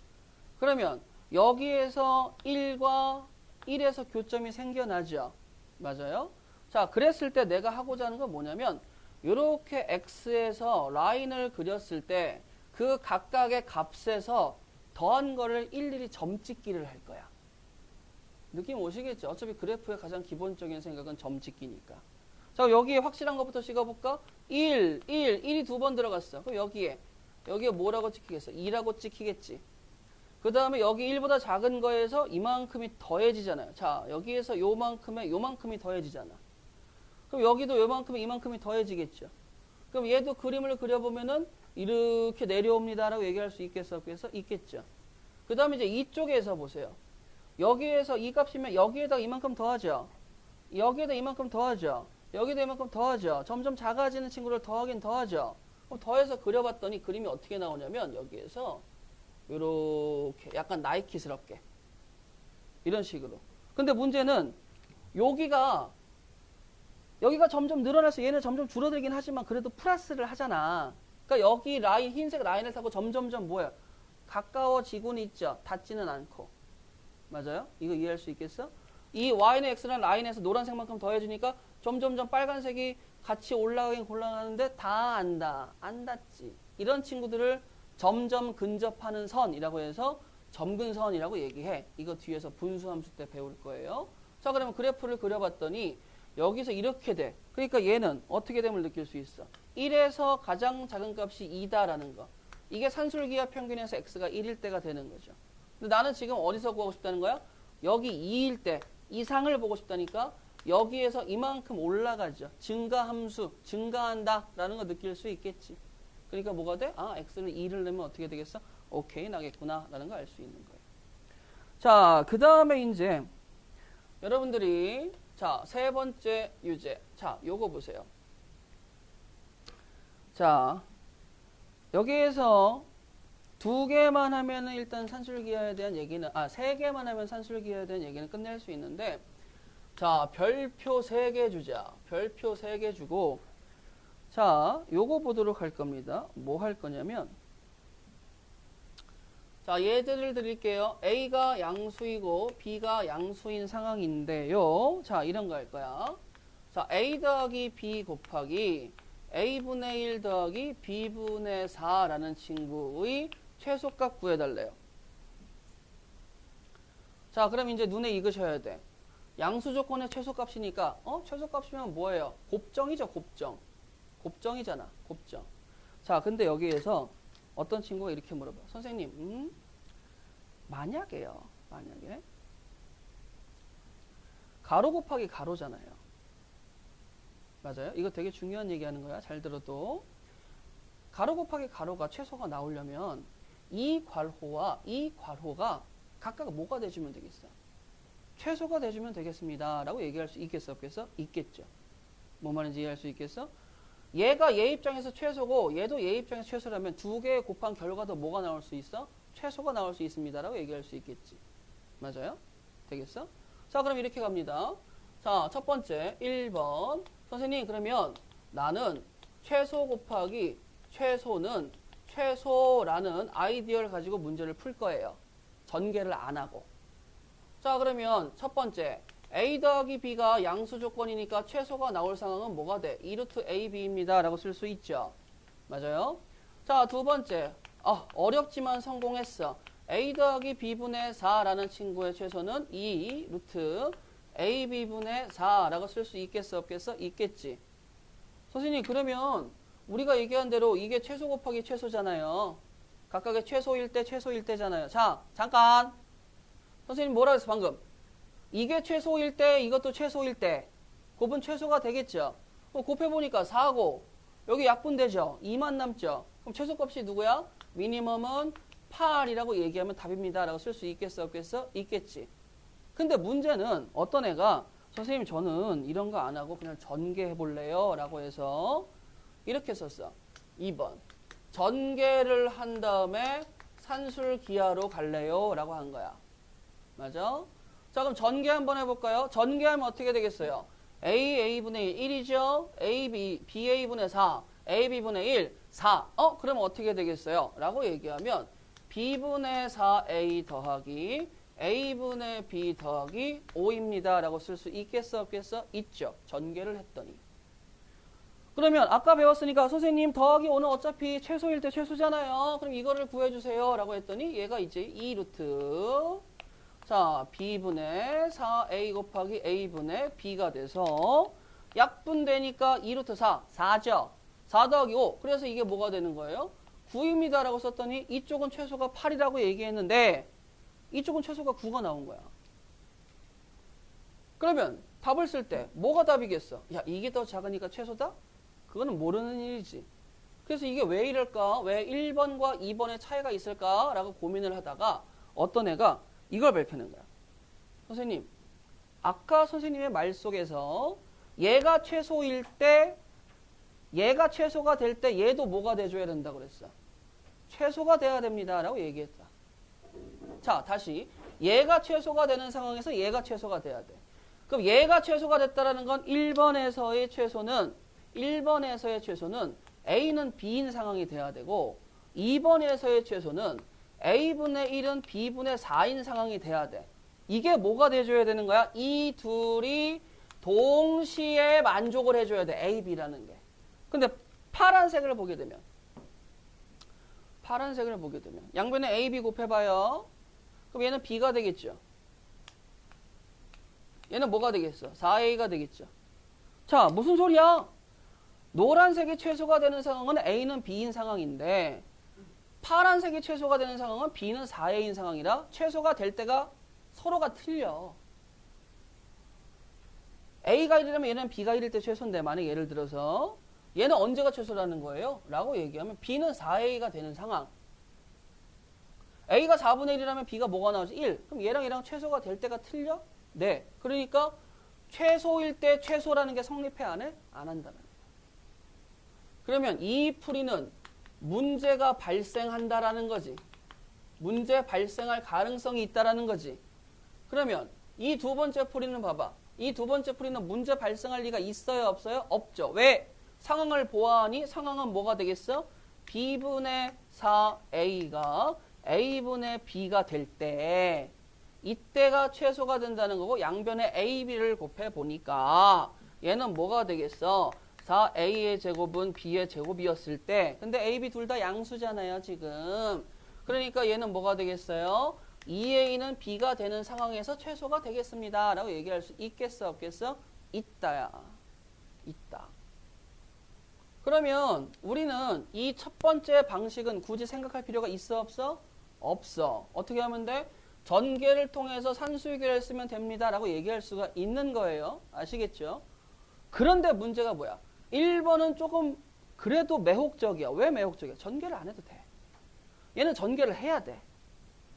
그러면 여기에서 1과 1에서 교점이 생겨나죠. 맞아요? 자 그랬을 때 내가 하고자 하는 건 뭐냐면 이렇게 x에서 라인을 그렸을 때 그 각각의 값에서 더한 거를 일일이 점찍기를 할 거야. 느낌 오시겠죠? 어차피 그래프의 가장 기본적인 생각은 점찍기니까. 자 여기에 확실한 것부터 찍어볼까? 1이 두 번 들어갔어. 그럼 여기에 뭐라고 찍히겠어? 2라고 찍히겠지. 그 다음에 여기 1보다 작은 거에서 이만큼이 더해지잖아요. 자 여기에서 요만큼이 더해지잖아. 그럼 여기도 이만큼이 더해지겠죠. 그럼 얘도 그림을 그려보면은 이렇게 내려옵니다 라고 얘기할 수 있겠어? 그래서 있겠죠. 그 다음에 이제 이쪽에서 보세요. 여기에서 이 값이면 여기에다가 이만큼 더하죠. 여기에다 이만큼 더하죠. 여기도 이만큼 더하죠. 점점 작아지는 친구를 더하긴 더하죠. 그럼 더해서 그려봤더니 그림이 어떻게 나오냐면 여기에서 요렇게 약간 나이키스럽게 이런 식으로. 근데 문제는 여기가 점점 늘어나서 얘는 점점 줄어들긴 하지만 그래도 플러스를 하잖아. 그러니까 여기 라인 흰색 라인을 타고 점점점 뭐야? 가까워지고는 있죠. 닿지는 않고. 맞아요? 이거 이해할 수 있겠어? 이 y는 x라는 라인에서 노란색만큼 더해주니까 점점점 빨간색이 같이 올라가긴 올라가는데 다 안다. 안 닿지. 이런 친구들을 점점 근접하는 선이라고 해서 점근선이라고 얘기해. 이거 뒤에서 분수함수 때 배울 거예요. 자, 그러면 그래프를 그려봤더니 여기서 이렇게 돼. 그러니까 얘는 어떻게 됨을 느낄 수 있어? 1에서 가장 작은 값이 2다라는 거. 이게 산술기하 평균에서 x가 1일 때가 되는 거죠. 근데 나는 지금 어디서 구하고 싶다는 거야? 여기 2일 때 이상을 보고 싶다니까 여기에서 이만큼 올라가죠. 증가함수, 증가한다라는 거 느낄 수 있겠지. 그러니까 뭐가 돼? 아, x를 2를 내면 어떻게 되겠어? 오케이, 나겠구나 라는 거 알 수 있는 거예요. 자, 그 다음에 이제 여러분들이 자, 세 번째 유제. 자, 요거 보세요. 자, 여기에서 두 개만 하면은 일단 산술기하에 대한 얘기는, 세 개만 하면 산술기하에 대한 얘기는 끝낼 수 있는데, 자, 별표 3개 주자. 별표 3개 주고, 자, 요거 보도록 할 겁니다. 뭐 할 거냐면, 자, 예제를 드릴게요. A가 양수이고 B가 양수인 상황인데요. 자, 이런 거 할 거야. 자, A 더하기 B 곱하기 A분의 1 더하기 B분의 4라는 친구의 최소값 구해달래요. 자, 그럼 이제 눈에 익으셔야 돼. 양수 조건의 최소값이니까, 최소값이면 뭐예요? 곱정이죠, 곱정. 곱정이잖아, 곱정. 자, 근데 여기에서 어떤 친구가 이렇게 물어봐. 선생님, 만약에요. 만약에 가로 곱하기 가로잖아요. 맞아요? 이거 되게 중요한 얘기하는 거야. 잘 들어도. 가로 곱하기 가로가 최소가 나오려면 이 괄호와 이 괄호가 각각 뭐가 돼주면 되겠어? 최소가 돼주면 되겠습니다. 라고 얘기할 수 있겠어? 없겠어? 있겠죠. 뭐 말인지 이해할 수 있겠어? 얘가 얘 입장에서 최소고 얘도 얘 입장에서 최소라면 두 개 곱한 결과도 뭐가 나올 수 있어? 최소가 나올 수 있습니다. 라고 얘기할 수 있겠지. 맞아요? 되겠어? 자, 그럼 이렇게 갑니다. 자, 첫 번째 1번. 선생님, 그러면 나는 최소 곱하기 최소는 최소라는 아이디어를 가지고 문제를 풀 거예요. 전개를 안 하고. 자, 그러면 첫 번째 A 더하기 B가 양수 조건이니까 최소가 나올 상황은 뭐가 돼? 2루트 AB입니다. 라고 쓸 수 있죠. 맞아요? 자, 두 번째. 어렵지만 성공했어. A 더하기 B분의 4라는 친구의 최소는 2루트 AB분의 4라고 쓸 수 있겠어? 없겠어? 있겠지. 선생님, 그러면 우리가 얘기한 대로 이게 최소 곱하기 최소잖아요. 각각의 최소일 때 최소일 때잖아요. 자, 잠깐. 선생님 뭐라 했어 방금? 이게 최소일 때 이것도 최소일 때 곱은 최소가 되겠죠. 곱해보니까 4고 여기 약분되죠. 2만 남죠. 그럼 최소값이 누구야? 미니멈은 8이라고 얘기하면 답입니다. 라고 쓸 수 있겠어? 없겠어? 있겠지. 근데 문제는 어떤 애가 선생님 저는 이런 거 안 하고 그냥 전개해볼래요. 라고 해서 이렇게 썼어. 2번. 전개를 한 다음에 산술기하로 갈래요. 라고 한 거야. 맞아? 자, 그럼 전개 한번 해볼까요? 전개하면 어떻게 되겠어요? A분의 1, 1이죠? BA분의 4, AB분의 1, 4. 그러면 어떻게 되겠어요? 라고 얘기하면 B분의 4A 더하기 A분의 B 더하기 5입니다. 라고 쓸 수 있겠어? 없겠어? 있죠. 전개를 했더니. 그러면 아까 배웠으니까 선생님 더하기 5는 어차피 최소일 때 최소잖아요. 그럼 이거를 구해주세요. 라고 했더니 얘가 이제 2루트 자, B분의 4A 곱하기 A분의 B가 돼서 약분되니까 2루트 4, 4죠. 4 더하기 5. 그래서 이게 뭐가 되는 거예요? 9입니다. 라고 썼더니 이쪽은 최소가 8이라고 얘기했는데 이쪽은 최소가 9가 나온 거야. 그러면 답을 쓸 때 뭐가 답이겠어? 야, 이게 더 작으니까 최소다? 그거는 모르는 일이지. 그래서 이게 왜 이럴까? 왜 1번과 2번의 차이가 있을까? 라고 고민을 하다가 어떤 애가 이걸 밝혀낸 거야. 선생님, 아까 선생님의 말 속에서 얘가 최소일 때, 얘가 최소가 될 때 얘도 뭐가 돼줘야 된다고 그랬어? 최소가 돼야 됩니다. 라고 얘기했다. 자, 다시. 얘가 최소가 되는 상황에서 얘가 최소가 돼야 돼. 그럼 얘가 최소가 됐다라는 건 1번에서의 최소는 A는 B인 상황이 돼야 되고 2번에서의 최소는 A분의 1은 B분의 4인 상황이 돼야 돼. 이게 뭐가 돼줘야 되는 거야? 이 둘이 동시에 만족을 해줘야 돼. A, B라는 게. 근데 파란색을 보게 되면 양변에 A, B 곱해봐요. 그럼 얘는 B가 되겠죠. 얘는 뭐가 되겠어? 4A가 되겠죠. 자, 무슨 소리야? 노란색이 최소가 되는 상황은 A는 B인 상황인데 파란색이 최소가 되는 상황은 B는 4A인 상황이라 최소가 될 때가 서로가 틀려. A가 1이라면 얘는 B가 1일 때 최소인데 만약 예를 들어서 얘는 언제가 최소라는 거예요? 라고 얘기하면 B는 4A가 되는 상황. A가 4분의 1이라면 B가 뭐가 나오지? 1. 그럼 얘랑 최소가 될 때가 틀려? 네. 그러니까 최소일 때 최소라는 게 성립해 안 해? 안 한다는 거예요. 그러면 이 풀이는 문제가 발생한다라는 거지. 문제 발생할 가능성이 있다라는 거지. 그러면 이 두 번째 풀이는 봐봐. 이 두 번째 풀이는 문제 발생할 리가 있어요? 없어요? 없죠. 왜? 상황을 보아하니 상황은 뭐가 되겠어? B분의 4A가 A분의 B가 될 때 이때가 최소가 된다는 거고 양변에 A, B를 곱해보니까 얘는 뭐가 되겠어? 4A의 제곱은 B의 제곱이었을 때 근데 A, B 둘 다 양수잖아요 지금. 그러니까 얘는 뭐가 되겠어요? 2A는 B가 되는 상황에서 최소가 되겠습니다 라고 얘기할 수 있겠어 없겠어? 있다야. 있다. 그러면 우리는 이 첫 번째 방식은 굳이 생각할 필요가 있어 없어? 없어. 어떻게 하면 돼? 전개를 통해서 산수유계를 쓰면 됩니다 라고 얘기할 수가 있는 거예요. 아시겠죠? 그런데 문제가 뭐야? 1번은 조금 그래도 매혹적이야. 왜 매혹적이야? 전개를 안 해도 돼. 얘는 전개를 해야 돼.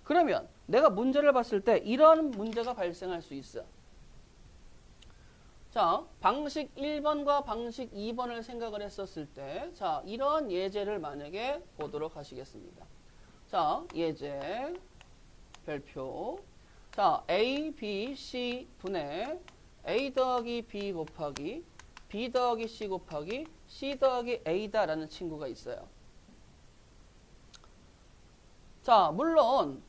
그러면 내가 문제를 봤을 때 이런 문제가 발생할 수 있어. 자, 방식 1번과 방식 2번을 생각을 했었을 때 자, 이런 예제를 만약에 보도록 하시겠습니다. 자, 예제 별표. 자, A, B, C 분의 A 더하기 B 곱하기 B 더하기 C 곱하기 C 더하기 A다라는 친구가 있어요. 자, 물론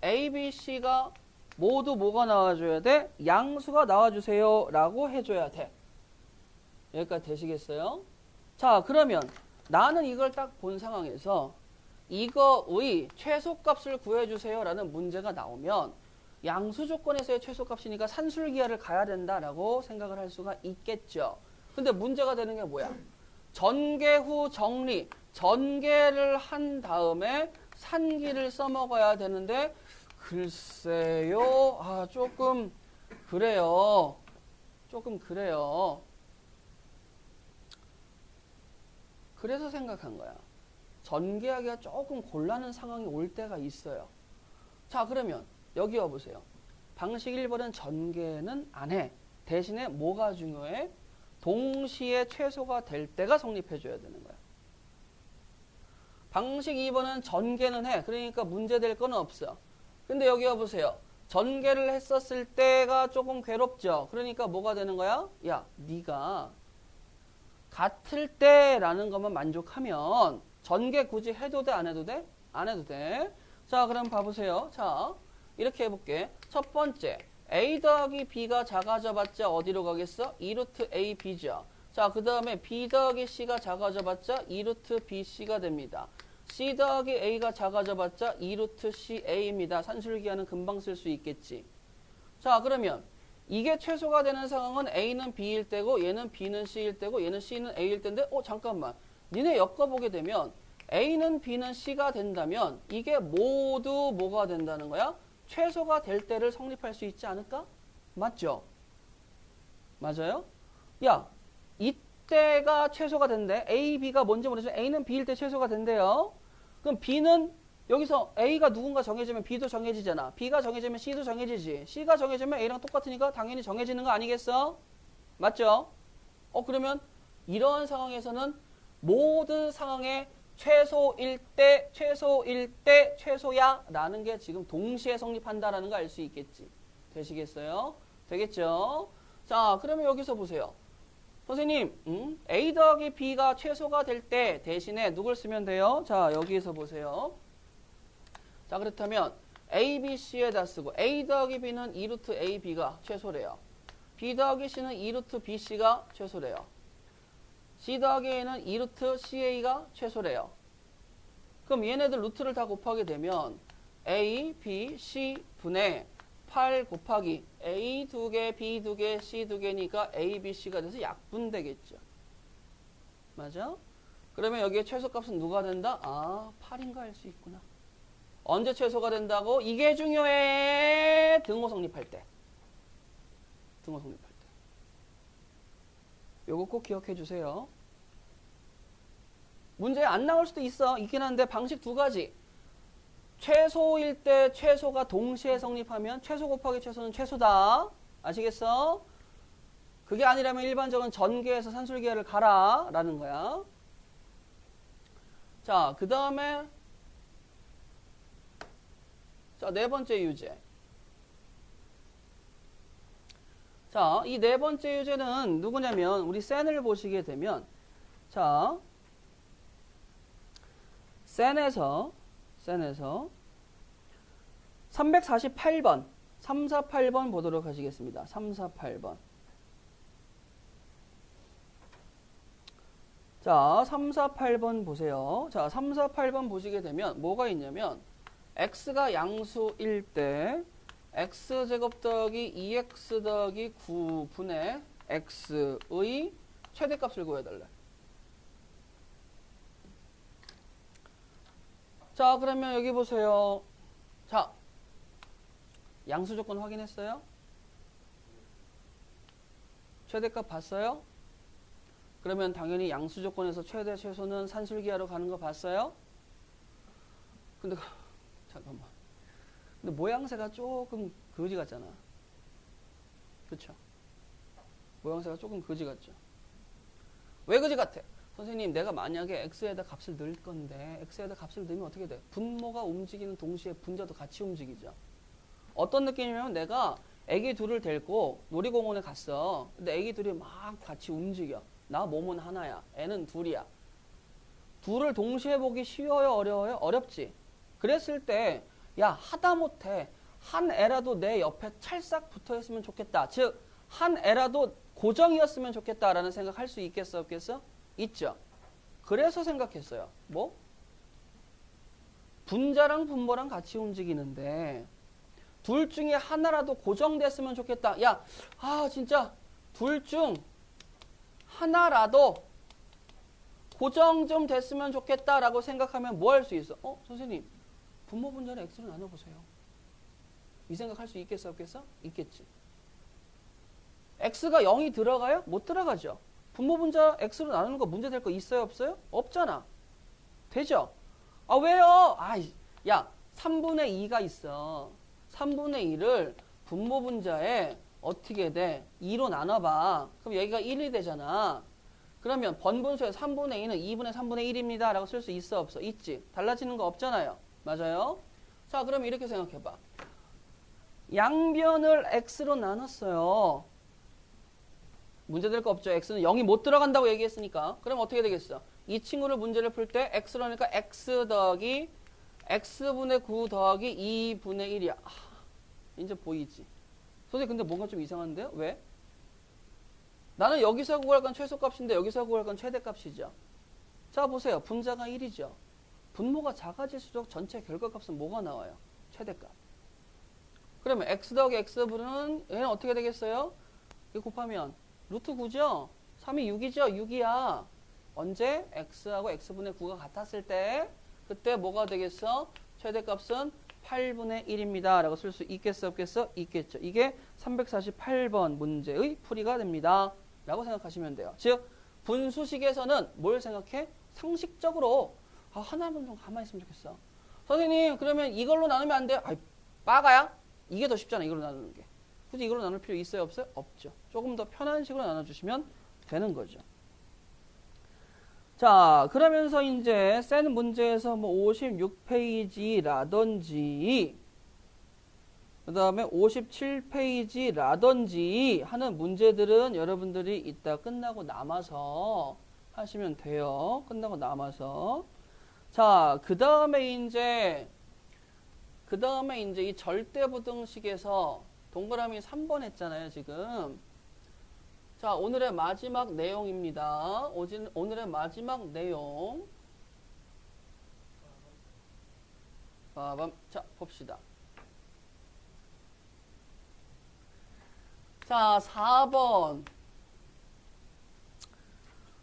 A, B, C가 모두 뭐가 나와줘야 돼? 양수가 나와주세요 라고 해줘야 돼. 여기까지 되시겠어요? 자, 그러면 나는 이걸 딱 본 상황에서 이거의 최소값을 구해주세요 라는 문제가 나오면 양수 조건에서의 최소값이니까 산술기하를 가야 된다라고 생각을 할 수가 있겠죠. 근데 문제가 되는 게 뭐야? 전개 후 정리, 전개를 한 다음에 산기를 써먹어야 되는데 글쎄요. 조금 그래요. 그래서 생각한 거야. 전개하기가 조금 곤란한 상황이 올 때가 있어요. 자, 그러면 여기 와보세요. 방식 1번은 전개는 안 해. 대신에 뭐가 중요해? 동시에 최소가 될 때가 성립해줘야 되는 거야. 방식 2번은 전개는 해. 그러니까 문제될 건 없어. 근데 여기 와보세요. 전개를 했었을 때가 조금 괴롭죠. 그러니까 뭐가 되는 거야? 야, 네가 같을 때라는 것만 만족하면 전개 굳이 해도 돼? 안 해도 돼? 안 해도 돼. 자, 그럼 봐보세요. 자, 이렇게 해볼게. 첫 번째, A 더하기 B가 작아져봤자 어디로 가겠어? 2루트 A, B죠. 자, 그 다음에 B 더하기 C가 작아져봤자 2루트 B, C가 됩니다. C 더하기 A가 작아져봤자 2루트 C, A입니다. 산술기하는 금방 쓸 수 있겠지. 자, 그러면 이게 최소가 되는 상황은 A는 B일 때고 얘는 B는 C일 때고 얘는 C는 A일 때인데 잠깐만. 니네 엮어보게 되면 A는 B는 C가 된다면 이게 모두 뭐가 된다는 거야? 최소가 될 때를 성립할 수 있지 않을까? 맞죠? 맞아요? 야, 이때가 최소가 된대. A, B가 뭔지 모르지만 A는 B일 때 최소가 된대요. 그럼 B는 여기서 A가 누군가 정해지면 B도 정해지잖아. B가 정해지면 C도 정해지지. C가 정해지면 A랑 똑같으니까 당연히 정해지는 거 아니겠어? 맞죠? 그러면 이런 상황에서는 모든 상황에 최소일 때, 최소야 라는 게 지금 동시에 성립한다라는 거 알 수 있겠지. 되시겠어요? 되겠죠? 자, 그러면 여기서 보세요. 선생님, A 더하기 B가 최소가 될 때 대신에 누굴 쓰면 돼요? 자, 여기에서 보세요. 자, 그렇다면 A, B, C에다 쓰고 A 더하기 B는 2루트 A, B가 최소래요. B 더하기 C는 2루트 B, C가 최소래요. C 더하기 A는 2루트 C, A가 최소래요. 그럼 얘네들 루트를 다 곱하게 되면 A, B, C 분의 8 곱하기 A 2개, B 2개, C 2개니까 A, B, C가 돼서 약분되겠죠. 맞아? 그러면 여기에 최소값은 누가 된다? 아, 8인가 할 수 있구나. 언제 최소가 된다고? 이게 중요해. 등호 성립할 때. 등호 성립할 때. 요거 꼭 기억해 주세요. 문제에 안 나올 수도 있긴 한데 방식 두 가지. 최소일 때 최소가 동시에 성립하면 최소 곱하기 최소는 최소다. 아시겠어? 그게 아니라면 일반적인 전개에서 산술기하를 가라 라는 거야. 자, 그 다음에 자, 네 번째 유제. 자, 이 네 번째 유제는 누구냐면 우리 센을 보시게 되면 자, 센에서 348번 348번 보도록 하시겠습니다. 348번. 자, 348번 보세요. 자, 348번 보시게 되면 뭐가 있냐면 x가 양수일 때 x제곱 더하기 2x 더하기 9분의 x의 최대값을 구해달래. 자, 그러면 여기 보세요. 자, 양수 조건 확인했어요? 최대값 봤어요? 그러면 당연히 양수 조건에서 최대 최소는 산술기하로 가는 거 봤어요? 근데 잠깐만. 근데 모양새가 조금 거지 같잖아. 그쵸? 모양새가 조금 거지 같죠? 왜 거지 같아? 선생님, 내가 만약에 x에다 값을 넣을 건데 x에다 값을 넣으면 어떻게 돼? 분모가 움직이는 동시에 분자도 같이 움직이죠. 어떤 느낌이냐면 내가 애기 둘을 데리고 놀이공원에 갔어. 근데 애기 둘이 막 같이 움직여. 나 몸은 하나야. 애는 둘이야. 둘을 동시에 보기 쉬워요? 어려워요? 어렵지. 그랬을 때 야, 하다못해 한 애라도 내 옆에 찰싹 붙어있으면 좋겠다. 즉, 한 애라도 고정이었으면 좋겠다라는 생각할 수 있겠어? 없겠어? 있죠. 그래서 생각했어요. 뭐? 분자랑 분모랑 같이 움직이는데 둘 중에 하나라도 고정됐으면 좋겠다. 야, 진짜 둘 중 하나라도 고정 좀 됐으면 좋겠다라고 생각하면 뭐 할 수 있어? 선생님, 분모 분자를 x로 나눠보세요. 이 생각할 수 있겠어? 없겠어? 있겠지. x가 0이 들어가요? 못 들어가죠. 분모 분자 x로 나누는 거 문제 될 거 있어요? 없어요? 없잖아. 되죠? 아, 왜요? 야, 3분의 2가 있어. 3분의 2를 분모 분자에 어떻게 돼? 2로 나눠봐. 그럼 여기가 1이 되잖아. 그러면 번분수에 3분의 2는 2분의 3분의 1입니다. 라고 쓸 수 있어? 없어? 있지. 달라지는 거 없잖아요. 맞아요? 자, 그럼 이렇게 생각해봐. 양변을 x로 나눴어요. 문제될 거 없죠. x는 0이 못 들어간다고 얘기했으니까. 그럼 어떻게 되겠어? 이 친구를 문제를 풀 때 x로 하니까 x 더하기 x분의 9 더하기 2분의 1이야. 이제 보이지? 선생님, 근데 뭔가 좀 이상한데요? 왜? 나는 여기서 구할 건 최소값인데 여기서 구할 건 최대값이죠. 자, 보세요. 분자가 1이죠. 분모가 작아질수록 전체 결과값은 뭐가 나와요? 최대값. 그러면 x 더하기 x분은 얘는 어떻게 되겠어요? 이거 곱하면 루트 9죠? 3이 6이죠? 6이야. 언제? x하고 x분의 9가 같았을 때 그때 뭐가 되겠어? 최대값은 8분의 1입니다. 라고 쓸 수 있겠어? 없겠어? 있겠죠. 이게 348번 문제의 풀이가 됩니다. 라고 생각하시면 돼요. 즉, 분수식에서는 뭘 생각해? 상식적으로 하나만 좀 가만히 있으면 좋겠어. 선생님, 그러면 이걸로 나누면 안 돼요? 빠가야? 이게 더 쉽잖아. 이걸로 나누는 게. 굳이 이걸로 나눌 필요 있어요? 없어요? 없죠. 조금 더 편한 식으로 나눠주시면 되는 거죠. 자, 그러면서 이제 센 문제에서 뭐 56페이지라든지 그 다음에 57페이지라든지 하는 문제들은 여러분들이 이따 끝나고 남아서 하시면 돼요. 끝나고 남아서. 자, 그 다음에 이제 이 절대부등식에서 동그라미 3번 했잖아요, 지금. 자, 오늘의 마지막 내용입니다. 오늘의 마지막 내용. 자, 봅시다. 자, 4번.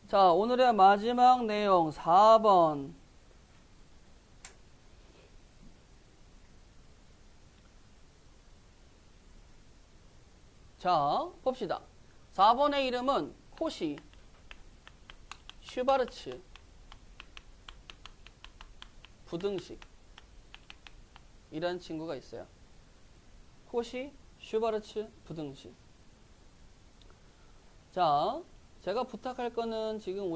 자, 오늘의 마지막 내용 4번. 자, 봅시다. 4번의 이름은 코시 슈바르츠 부등식 이라는 친구가 있어요. 코시 슈바르츠 부등식. 자, 제가 부탁할 거는 지금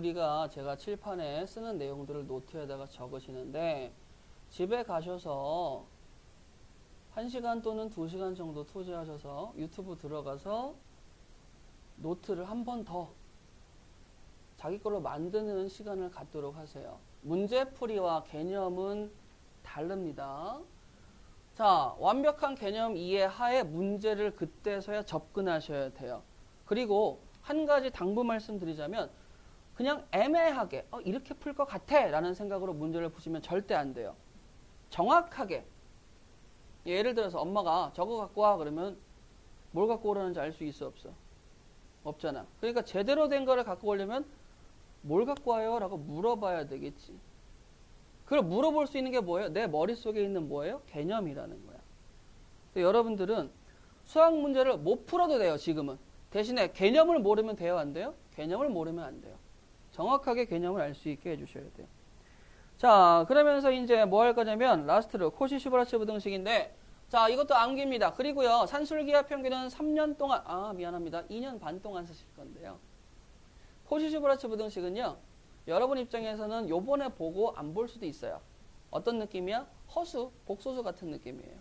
제가 칠판에 쓰는 내용들을 노트에다가 적으시는데 집에 가셔서 1시간 또는 2시간 정도 투자하셔서 유튜브 들어가서 노트를 한 번 더 자기 걸로 만드는 시간을 갖도록 하세요. 문제풀이와 개념은 다릅니다. 자, 완벽한 개념 이해 하에 문제를 그때서야 접근하셔야 돼요. 그리고 한 가지 당부 말씀드리자면 그냥 애매하게 이렇게 풀 것 같아 라는 생각으로 문제를 푸시면 절대 안 돼요. 정확하게 예를 들어서 엄마가 저거 갖고 와 그러면 뭘 갖고 오라는지 알 수 있어 없어? 없잖아. 그러니까 제대로 된 거를 갖고 오려면 뭘 갖고 와요? 라고 물어봐야 되겠지. 그걸 물어볼 수 있는 게 뭐예요? 내 머릿속에 있는 뭐예요? 개념이라는 거야. 근데 여러분들은 수학 문제를 못 풀어도 돼요, 지금은. 대신에 개념을 모르면 돼요, 안 돼요? 개념을 모르면 안 돼요. 정확하게 개념을 알 수 있게 해주셔야 돼요. 자, 그러면서 이제 뭐 할 거냐면 라스트로 코시 슈바르츠 부등식인데 자, 이것도 암기입니다. 그리고요, 산술기하 평균은 3년 동안, 미안합니다. 2년 반 동안 쓰실 건데요. 코시 슈바르츠 부등식은요, 여러분 입장에서는 요번에 보고 안 볼 수도 있어요. 어떤 느낌이야? 허수, 복소수 같은 느낌이에요.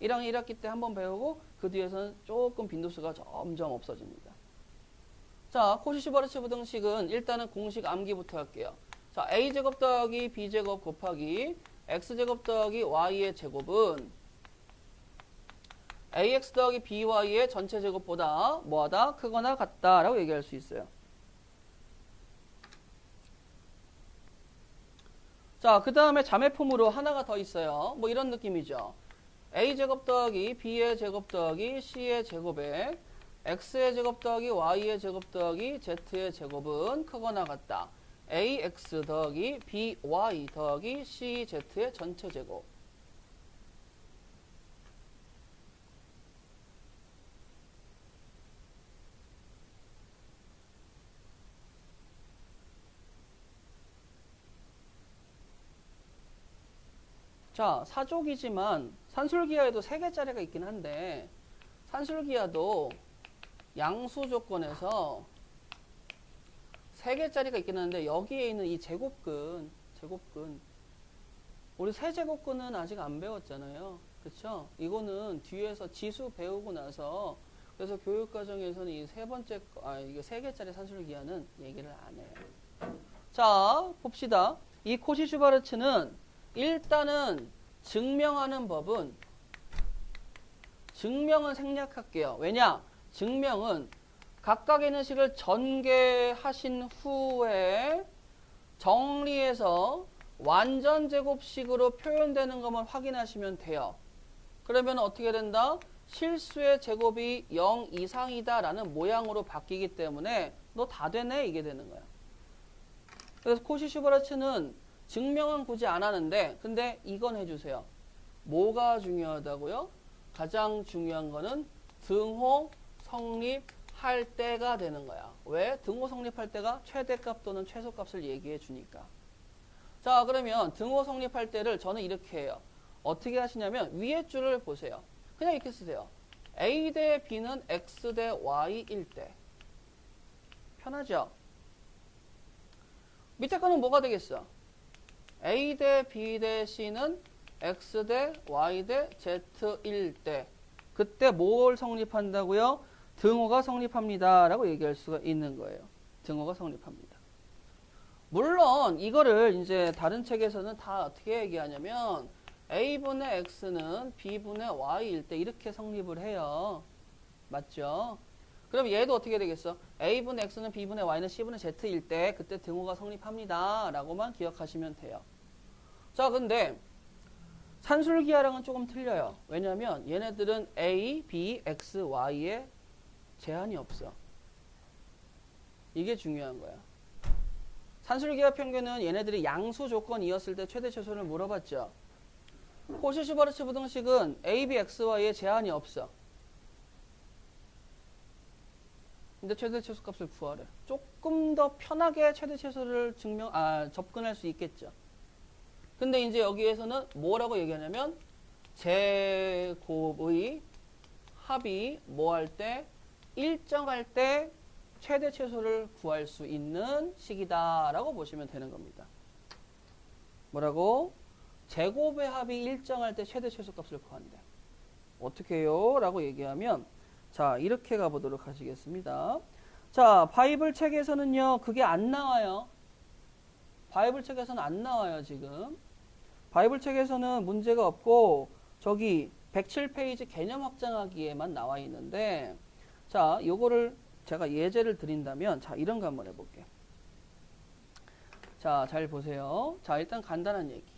1학년 1학기 때 한번 배우고 그 뒤에서는 조금 빈도수가 점점 없어집니다. 자, 코시 슈바르츠 부등식은 일단은 공식 암기부터 할게요. 자, a제곱 더하기 b제곱 곱하기 x제곱 더하기 y의 제곱은 ax 더하기 by의 전체 제곱보다 뭐하다? 크거나 같다 라고 얘기할 수 있어요. 자, 그 다음에 자매품으로 하나가 더 있어요. 뭐 이런 느낌이죠. a제곱 더하기 b의 제곱 더하기 c의 제곱에 x의 제곱 더하기 y의 제곱 더하기 z의 제곱은 크거나 같다. ax 더하기 by 더하기 cz의 전체 제곱. 자, 사족이지만 산술기하에도 3개짜리가 있긴 한데 산술기하도 양수 조건에서 3개짜리가 있긴 한데 여기에 있는 이 제곱근 우리 세제곱근은 아직 안 배웠잖아요. 그쵸? 이거는 뒤에서 지수 배우고 나서 그래서 교육과정에서는 이 이게 3개짜리 산술기하는 얘기를 안 해요. 자, 봅시다. 이 코시 슈바르츠는 일단은 증명하는 법은 증명은 생략할게요. 왜냐? 증명은 각각의 있는 식을 전개하신 후에 정리해서 완전 제곱식으로 표현되는 것만 확인하시면 돼요. 그러면 어떻게 된다? 실수의 제곱이 0 이상이다 라는 모양으로 바뀌기 때문에 너 다 되네 이게 되는 거야. 그래서 코시 슈바르츠는 증명은 굳이 안 하는데 근데 이건 해주세요. 뭐가 중요하다고요? 가장 중요한 거는 등호 성립할 때가 되는 거야. 왜? 등호 성립할 때가 최대값 또는 최소값을 얘기해 주니까. 자, 그러면 등호 성립할 때를 저는 이렇게 해요. 어떻게 하시냐면 위에 줄을 보세요. 그냥 이렇게 쓰세요. A 대 B는 X 대 Y일 때. 편하죠? 밑에 거는 뭐가 되겠어? A 대 B 대 C는 X 대 Y 대 Z일 때. 그때 뭘 성립한다고요? 등호가 성립합니다. 라고 얘기할 수가 있는 거예요. 등호가 성립합니다. 물론 이거를 이제 다른 책에서는 다 어떻게 얘기하냐면 a분의 x는 b분의 y일 때 이렇게 성립을 해요. 맞죠? 그럼 얘도 어떻게 되겠어? a분의 x는 b분의 y는 c분의 z일 때 그때 등호가 성립합니다. 라고만 기억하시면 돼요. 자, 근데 산술기하랑은 조금 틀려요. 왜냐하면 얘네들은 a, b, x, y에 제한이 없어. 이게 중요한 거야. 산술기하 평균은 얘네들이 양수 조건이었을 때 최대 최소를 물어봤죠. 코시-슈바르츠 부등식은 a, b, x, y에 제한이 없어. 근데 최대 최소 값을 구하래. 조금 더 편하게 최대 최소를 접근할 수 있겠죠. 근데 이제 여기에서는 뭐라고 얘기하냐면 제곱의 합이 뭐 할 때 일정할 때 최대 최소를 구할 수 있는 식이다라고 보시면 되는 겁니다. 뭐라고? 제곱의 합이 일정할 때 최대 최소 값을 구한대. 어떻게 해요? 라고 얘기하면 자, 이렇게 가보도록 하시겠습니다. 자, 바이블 책에서는요, 그게 안 나와요. 바이블 책에서는 안 나와요, 지금. 바이블 책에서는 문제가 없고, 저기 107페이지 개념 확장하기에만 나와 있는데, 자, 요거를 제가 예제를 드린다면, 자, 이런 거 한번 해볼게요. 자, 잘 보세요. 자, 일단 간단한 얘기.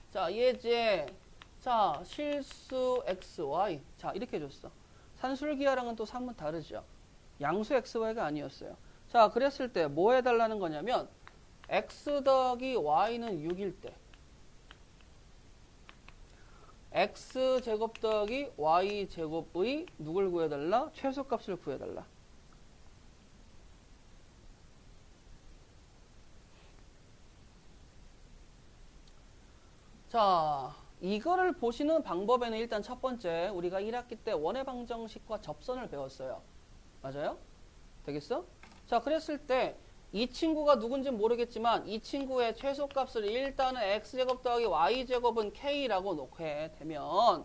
자, 예제. 자, 실수 xy. 자, 이렇게 줬어. 산술기하랑은 또 사뭇 다르죠. 양수 xy가 아니었어요. 자, 그랬을 때 뭐 해달라는 거냐면 x 더하기 y는 6일 때 x제곱 더하기 y제곱의 누굴 구해달라? 최소값을 구해달라. 자, 이거를 보시는 방법에는 일단 첫 번째 우리가 1학기 때 원의 방정식과 접선을 배웠어요. 맞아요? 되겠어? 자, 그랬을 때 이 친구가 누군지 모르겠지만 이 친구의 최소값을 일단은 x제곱 더하기 y제곱은 k라고 놓게 되면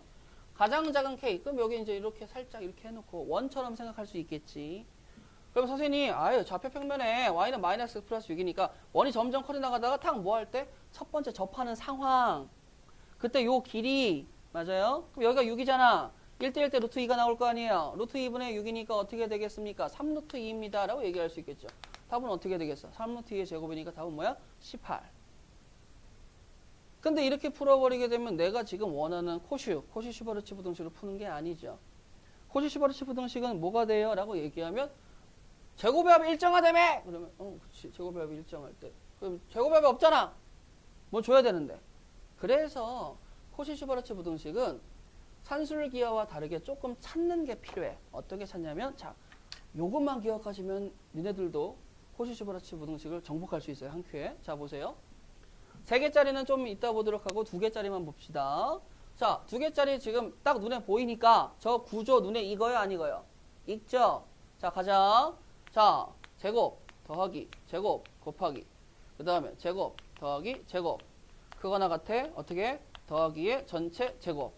가장 작은 k, 그럼 여기 이제 이렇게 살짝 이렇게 해놓고 원처럼 생각할 수 있겠지. 그럼 선생님, 아유, 좌표평면에 y는 마이너스 x 플러스 6이니까 원이 점점 커져 나가다가 탁 뭐 할 때? 첫 번째 접하는 상황. 그때 요 길이, 맞아요? 그럼 여기가 6이잖아. 1대1 때 루트 2가 나올 거 아니에요. 루트 2분의 6이니까 어떻게 되겠습니까? 3루트 2입니다. 라고 얘기할 수 있겠죠. 답은 어떻게 되겠어? 3루트 2의 제곱이니까 답은 뭐야? 18. 근데 이렇게 풀어버리게 되면 내가 지금 원하는 코시-슈바르츠 부등식을 푸는 게 아니죠. 코시-슈바르츠 부등식은 뭐가 돼요? 라고 얘기하면 제곱의 합이 일정하다며! 그러면 그치. 제곱의 합이 일정할 때. 그럼 제곱의 합이 없잖아. 뭐 줘야 되는데. 그래서 코시-슈바르츠 부등식은 산술기하와 다르게 조금 찾는 게 필요해. 어떻게 찾냐면 자, 요것만 기억하시면 니네들도 코시-슈바르츠 부등식을 정복할 수 있어요. 한 큐에. 자, 보세요. 3개짜리는 좀 이따 보도록 하고 2개짜리만 봅시다. 자, 2개짜리 지금 딱 눈에 보이니까 저 구조 눈에 익어요? 안 익어요? 익죠? 자, 가자. 자, 제곱 더하기 제곱 곱하기 그 다음에 제곱 더하기 제곱 그거나 같아. 어떻게? 더하기의 전체 제곱.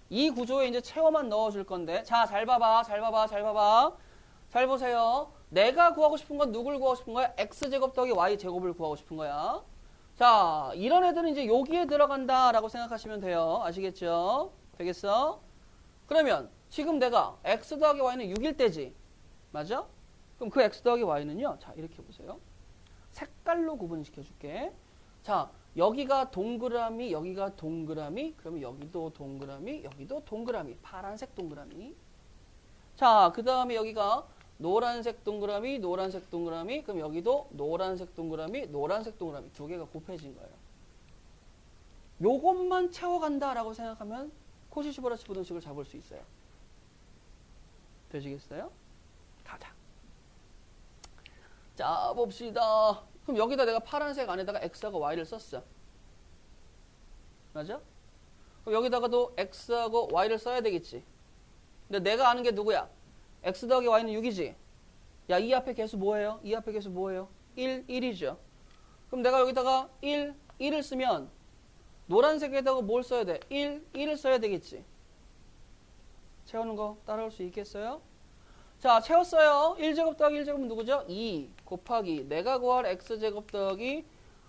이 구조에 이제 채워만 넣어줄 건데 자, 잘 봐봐. 잘 보세요. 내가 구하고 싶은 건 누굴 구하고 싶은 거야? x제곱 더하기 y제곱을 구하고 싶은 거야. 자, 이런 애들은 이제 여기에 들어간다 라고 생각하시면 돼요. 아시겠죠? 되겠어? 그러면 지금 내가 x 더하기 y는 6일 때지. 맞아? 그럼 그 x 더하기 y는요. 자, 이렇게 보세요. 색깔로 구분시켜 줄게. 자, 여기가 동그라미, 여기가 동그라미, 그러면 여기도 동그라미, 여기도 동그라미. 파란색 동그라미. 자, 그 다음에 여기가 노란색 동그라미, 노란색 동그라미, 그럼 여기도 노란색 동그라미, 노란색 동그라미. 두 개가 곱해진 거예요. 요것만 채워간다라고 생각하면 코시-슈바르츠 부등식을 잡을 수 있어요. 되시겠어요? 가자. 자, 봅시다. 그럼 여기다 내가 파란색 안에다가 x하고 y를 썼어. 맞아? 그럼 여기다가도 x하고 y를 써야 되겠지. 근데 내가 아는 게 누구야? x 더하기 y는 6이지. 야, 이 앞에 개수 뭐예요? 이 앞에 개수 뭐예요? 1, 1이죠. 그럼 내가 여기다가 1, 1을 쓰면 노란색에다가 뭘 써야 돼? 1, 1을 써야 되겠지. 채우는 거 따라올 수 있겠어요? 자, 채웠어요. 1제곱 더하기 1제곱은 누구죠? 2 곱하기 내가 구할 x제곱 더하기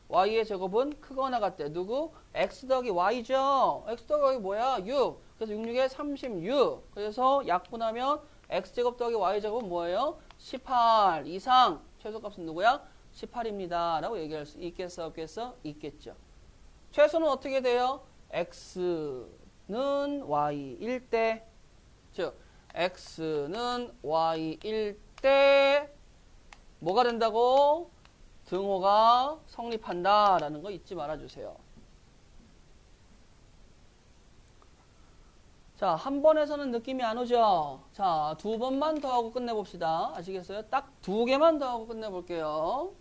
y의 제곱은 크거나 같대. 누구? x 더하기 y죠. x 더하기 y 뭐야? 6. 그래서 6, 6에 36. 그래서 약분하면 x제곱 더하기 y제곱은 뭐예요? 18 이상. 최소값은 누구야? 18입니다. 라고 얘기할 수 있겠어? 없겠어? 있겠죠. 최소는 어떻게 돼요? x는 y일 때, 즉 x는 y일 때 뭐가 된다고? 등호가 성립한다라는 거 잊지 말아주세요. 자, 한 번에서는 느낌이 안 오죠? 자, 두 번만 더 하고 끝내봅시다. 아시겠어요? 딱 두 개만 더 하고 끝내볼게요.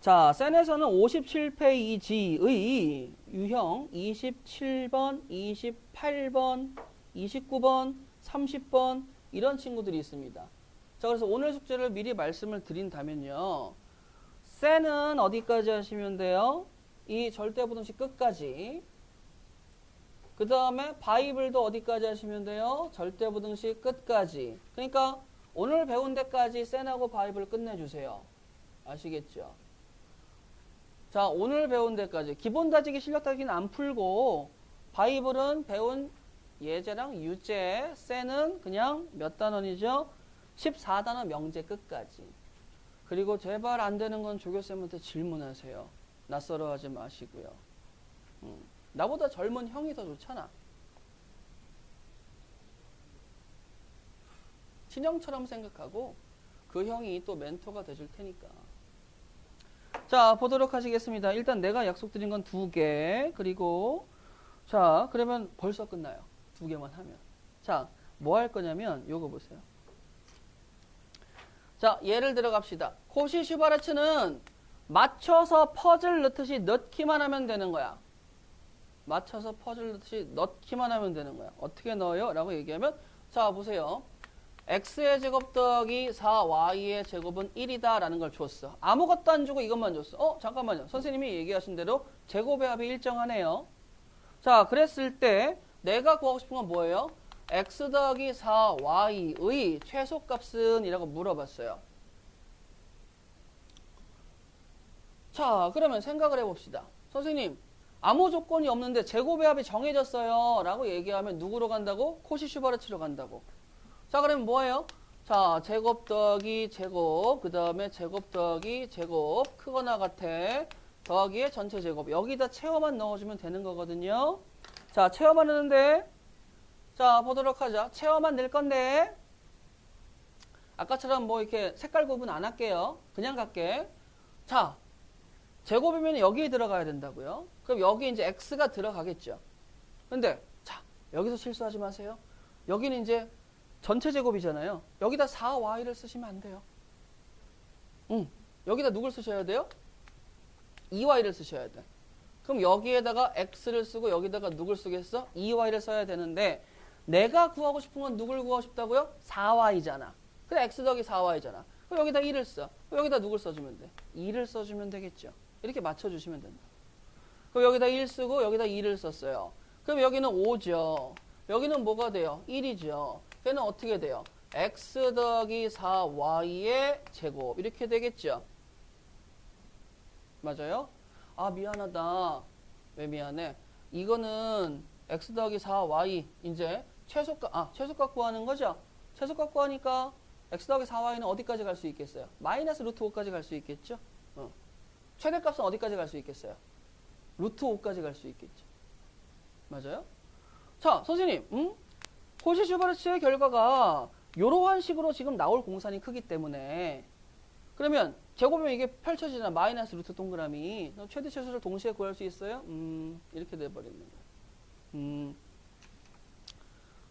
자, 센에서는 57페이지의 유형 27번, 28번, 29번, 30번 이런 친구들이 있습니다. 자, 그래서 오늘 숙제를 미리 말씀을 드린다면요. 센은 어디까지 하시면 돼요? 이 절대부등식 끝까지. 그 다음에 바이블도 어디까지 하시면 돼요? 절대부등식 끝까지. 그러니까 오늘 배운 데까지 센하고 바이블 끝내주세요. 아시겠죠? 자, 오늘 배운 데까지 기본 다지기 실력 다지기는 안 풀고 바이블은 배운 예제랑 유제, 센은 그냥 몇 단원이죠? 14단원 명제 끝까지. 그리고 제발 안 되는 건 조교쌤한테 질문하세요. 낯설어 하지 마시고요. 나보다 젊은 형이 더 좋잖아. 친형처럼 생각하고 그 형이 또 멘토가 돼줄 테니까. 자, 보도록 하시겠습니다. 일단 내가 약속드린 건 2개. 그리고 자, 그러면 벌써 끝나요. 2개만 하면. 자, 뭐 할 거냐면 요거 보세요. 자, 예를 들어 갑시다. 코시 슈바르츠는 맞춰서 퍼즐 넣듯이 넣기만 하면 되는 거야. 맞춰서 퍼즐 넣듯이 넣기만 하면 되는 거야. 어떻게 넣어요? 라고 얘기하면 자, 보세요. x의 제곱 더하기 4y의 제곱은 1이다 라는 걸 줬어. 아무것도 안 주고 이것만 줬어. 잠깐만요. 선생님이 얘기하신 대로 제곱의 합이 일정하네요. 자, 그랬을 때 내가 구하고 싶은 건 뭐예요? x 더하기 4y의 최소값은? 이라고 물어봤어요. 자, 그러면 생각을 해봅시다. 선생님, 아무 조건이 없는데 제곱의 합이 정해졌어요 라고 얘기하면 누구로 간다고? 코시 슈바르츠로 간다고. 자, 그러면 뭐예요? 자, 제곱 더하기 제곱, 그 다음에 제곱 더하기 제곱, 크거나 같아, 더하기의 전체 제곱. 여기다 채워만 넣어주면 되는 거거든요. 자, 채워만 넣는데, 자, 보도록 하자. 채워만 넣을 건데, 아까처럼 뭐 이렇게 색깔 구분 안 할게요. 그냥 갈게. 자, 제곱이면 여기에 들어가야 된다고요. 그럼 여기 이제 x가 들어가겠죠. 근데, 자, 여기서 실수하지 마세요. 여기는 이제 전체 제곱이잖아요. 여기다 4y를 쓰시면 안 돼요. 여기다 누굴 쓰셔야 돼요? 2y를 쓰셔야 돼. 그럼 여기에다가 x를 쓰고 여기다가 누굴 쓰겠어? 2y를 써야 되는데 내가 구하고 싶은 건 누굴 구하고 싶다고요? 4y잖아. 그래, x 더하기 4y잖아. 그럼 여기다 1을 써. 그럼 여기다 누굴 써주면 돼? 2를 써주면 되겠죠. 이렇게 맞춰주시면 된다. 그럼 여기다 1 쓰고 여기다 2를 썼어요. 그럼 여기는 5죠. 여기는 뭐가 돼요? 1이죠. 걔는 어떻게 돼요? x 더하기 4y의 제곱 이렇게 되겠죠. 맞아요? 아, 미안하다. 왜 미안해? 이거는 x 더하기 4y 이제 최소값 구하는 거죠. 최소값 구하니까 x 더하기 4y는 어디까지 갈 수 있겠어요? 마이너스 루트 5까지 갈 수 있겠죠. 최대값은 어디까지 갈 수 있겠어요? 루트 5까지 갈 수 있겠죠. 맞아요? 자, 선생님, 코시 슈바르츠의 결과가 이러한 식으로 지금 나올 공산이 크기 때문에 그러면 제곱이면 이게 펼쳐지잖아. 마이너스 루트 동그라미. 최대 최소를 동시에 구할 수 있어요? 이렇게 돼버리는 거야.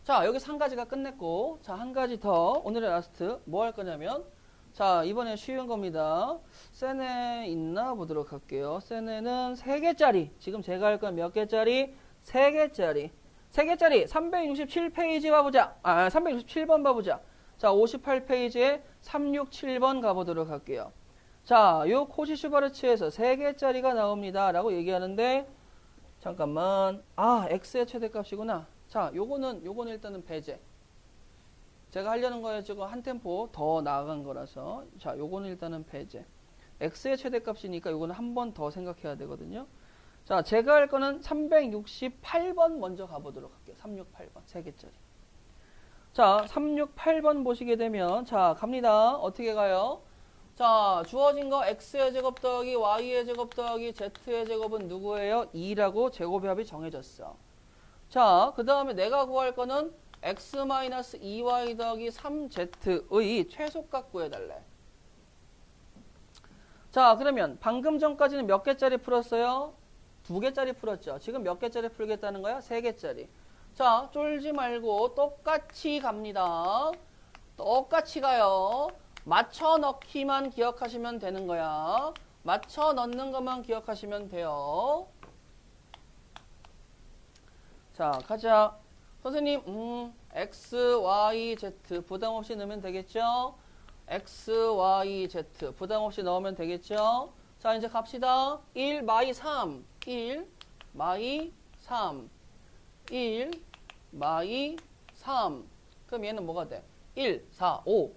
자, 여기서 한 가지가 끝냈고, 자, 한 가지 더. 오늘의 라스트. 뭐 할 거냐면, 자, 이번에 쉬운 겁니다. 세네 있나 보도록 할게요. 세네는 3개짜리. 지금 제가 할 건 몇 개짜리? 3개짜리. 3개짜리 367페이지 봐보자. 367번 봐보자. 자, 58페이지에 367번 가보도록 할게요. 자, 요 코시-슈바르츠에서 3개짜리가 나옵니다. 라고 얘기하는데, 잠깐만. x의 최대값이구나. 자, 요거는 일단은 배제. 제가 하려는 거에 지금 한 템포 더 나아간 거라서. 자, 요거는 일단은 배제. x의 최대값이니까 요거는 한 번 더 생각해야 되거든요. 자, 제가 할 거는 368번 먼저 가보도록 할게요. 368번. 3개짜리. 자, 368번 보시게 되면, 자, 갑니다. 어떻게 가요? 자, 주어진 거 x의 제곱 더하기 y의 제곱 더하기 z의 제곱은 누구예요? 2라고 제곱합이 정해졌어. 자, 그 다음에 내가 구할 거는 x-2y 더하기 3z의 최소값 구해달래. 자, 그러면 방금 전까지는 몇 개짜리 풀었어요? 2개짜리 풀었죠. 지금 몇 개짜리 풀겠다는 거야? 3개짜리. 자, 쫄지 말고 똑같이 갑니다. 똑같이 가요. 맞춰 넣기만 기억하시면 되는 거야. 맞춰 넣는 것만 기억하시면 돼요. 자, 가자. 선생님, x, y, z 부담 없이 넣으면 되겠죠? x, y, z 부담 없이 넣으면 되겠죠? 자, 이제 갑시다. 1, 마이 3. 1, 마이 3. 1, 마이 3. 그럼 얘는 뭐가 돼? 1, 4, 5.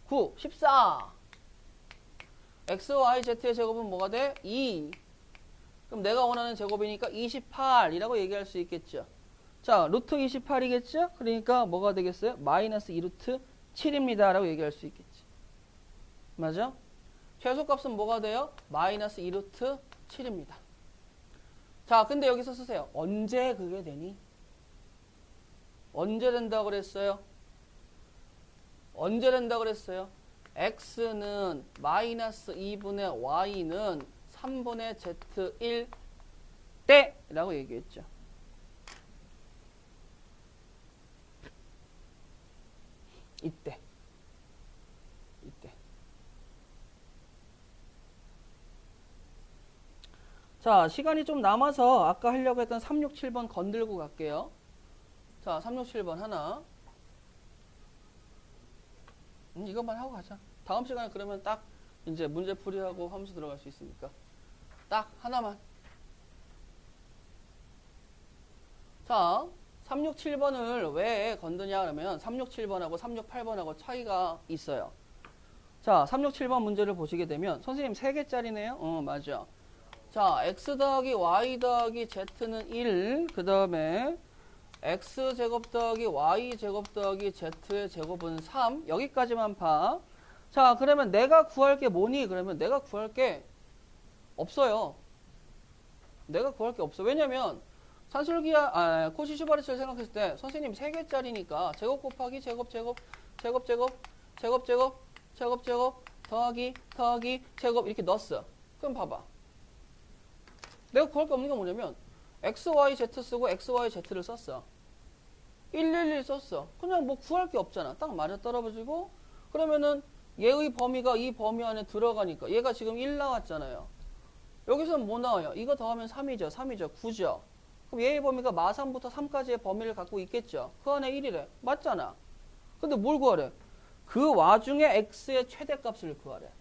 9, 14. x, y, z의 제곱은 뭐가 돼? 2. 그럼 내가 원하는 제곱이니까 28이라고 얘기할 수 있겠죠. 자, 루트 28이겠죠? 그러니까 뭐가 되겠어요? 마이너스 2루트 7입니다. 라고 얘기할 수 있겠지. 맞아? 최소값은 뭐가 돼요? 마이너스 2루트 7입니다. 자, 근데 여기서 쓰세요. 언제 그게 되니? 언제 된다고 그랬어요? 언제 된다고 그랬어요? x는 마이너스 2분의 y는 3분의 z1 때 라고 얘기했죠. 이때. 자, 시간이 좀 남아서 아까 하려고 했던 367번 건들고 갈게요. 자, 367번 하나. 이것만 하고 가자. 다음 시간에 그러면 딱 이제 문제 풀이하고 함수 들어갈 수 있으니까. 딱 하나만. 자, 367번을 왜 건드냐 그러면 367번하고 368번하고 차이가 있어요. 자, 367번 문제를 보시게 되면 선생님 3개짜리네요. 맞아. 자, x 더하기 y 더하기 z는 1. 그 다음에 x제곱 더하기 y제곱 더하기 z의 제곱은 3. 여기까지만 봐. 자, 그러면 내가 구할 게 뭐니? 그러면 내가 구할 게 없어요. 내가 구할 게 없어. 왜냐면 코시-슈바르츠를 생각했을 때 선생님 3개짜리니까 제곱 곱하기 제곱 더하기 제곱 이렇게 넣었어. 그럼 봐봐. 내가 구할 게 없는 게 뭐냐면 x, y, z 쓰고 x, y, z를 썼어. 111 썼어. 그냥 뭐 구할 게 없잖아. 딱 맞아 떨어지고 그러면은 얘의 범위가 이 범위 안에 들어가니까 얘가 지금 1 나왔잖아요. 여기서는 뭐 나와요? 이거 더하면 3이죠. 9죠. 그럼 얘의 범위가 마3부터 3까지의 범위를 갖고 있겠죠. 그 안에 1이래. 맞잖아. 근데 뭘 구하래? 그 와중에 x의 최대값을 구하래.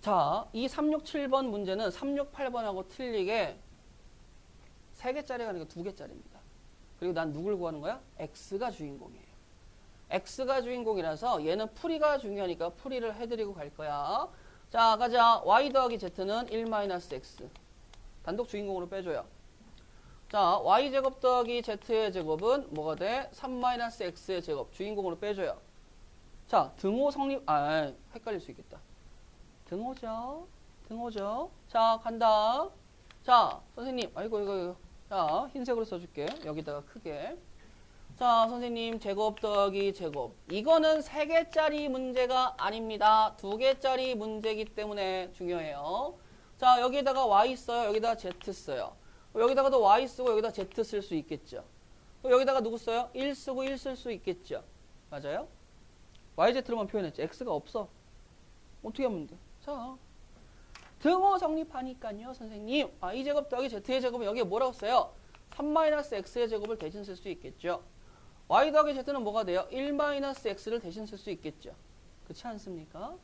자, 이 367번 문제는 368번하고 틀리게 3개짜리가 아니고 2개짜리입니다. 그리고 난 누굴 구하는 거야? x가 주인공이에요. x가 주인공이라서 얘는 풀이가 중요하니까 풀이를 해드리고 갈 거야. 자, 가자. y 더하기 z는 1-x. 단독 주인공으로 빼줘요. 자, y제곱 더하기 z의 제곱은 뭐가 돼? 3-x의 제곱. 주인공으로 빼줘요. 자, 등호 성립, 헷갈릴 수 있겠다. 등호죠. 자, 간다. 자, 선생님, 이거. 자, 흰색으로 써줄게. 여기다가 크게. 자, 선생님, 제곱 더하기 제곱. 이거는 3개짜리 문제가 아닙니다. 2개짜리 문제이기 때문에 중요해요. 자, 여기다가 y 써요. 여기다가 z 써요. 여기다가도 y 쓰고 여기다 z 쓸 수 있겠죠. 여기다가 누구 써요? 1 쓰고 1 쓸 수 있겠죠. 맞아요? yz로만 표현했지. x가 없어. 어떻게 하면 돼? 자, 등호 성립하니까요, 선생님. 이제곱 더하기 z의 제곱은 여기에 뭐라고 써요? 3-x의 제곱을 대신 쓸 수 있겠죠. y 더하기 z는 뭐가 돼요? 1-x를 대신 쓸 수 있겠죠. 그렇지 않습니까?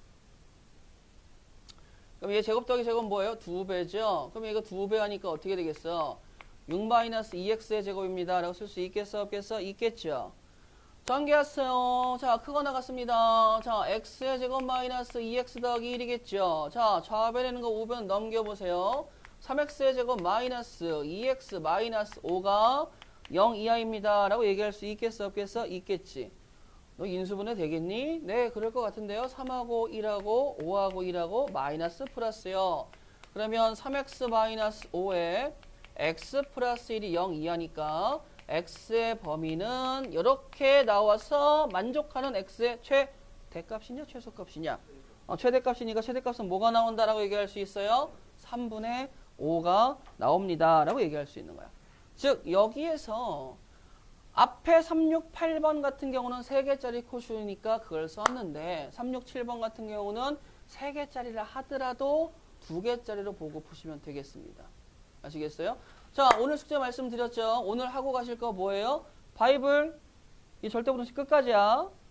그럼 얘 제곱 더하기 제곱은 뭐예요? 2배죠. 그럼 얘가 2배 하니까 어떻게 되겠어? 6-2x의 제곱입니다. 라고 쓸 수 있겠어? 없겠어? 있겠죠. 전개했어요. 자, 크거 나갔습니다. 자, x의 제곱 마이너스 2x 더하기 1이겠죠. 자, 좌변에는 거 우변 넘겨보세요. 3x의 제곱 마이너스 2x 마이너스 5가 0 이하입니다. 라고 얘기할 수 있겠어? 없겠어? 있겠지. 너 인수분해 되겠니? 네, 그럴 것 같은데요. 3하고 1하고 5하고 1하고 마이너스 플러스요. 그러면 3x 마이너스 5에 x 플러스 1이 0 이하니까 x의 범위는 이렇게 나와서 만족하는 x의 최대값이냐 최소값이냐? 최대값이니까 최대값은 뭐가 나온다라고 얘기할 수 있어요? 3분의 5가 나옵니다. 라고 얘기할 수 있는 거야. 즉 여기에서 앞에 368번 같은 경우는 3개짜리 코슈니까 그걸 썼는데 367번 같은 경우는 3개짜리라 하더라도 2개짜리로 보고 푸시면 되겠습니다. 아시겠어요? 자, 오늘 숙제 말씀드렸죠. 오늘 하고 가실 거 뭐예요? 바이블 이 절대분식 끝까지야.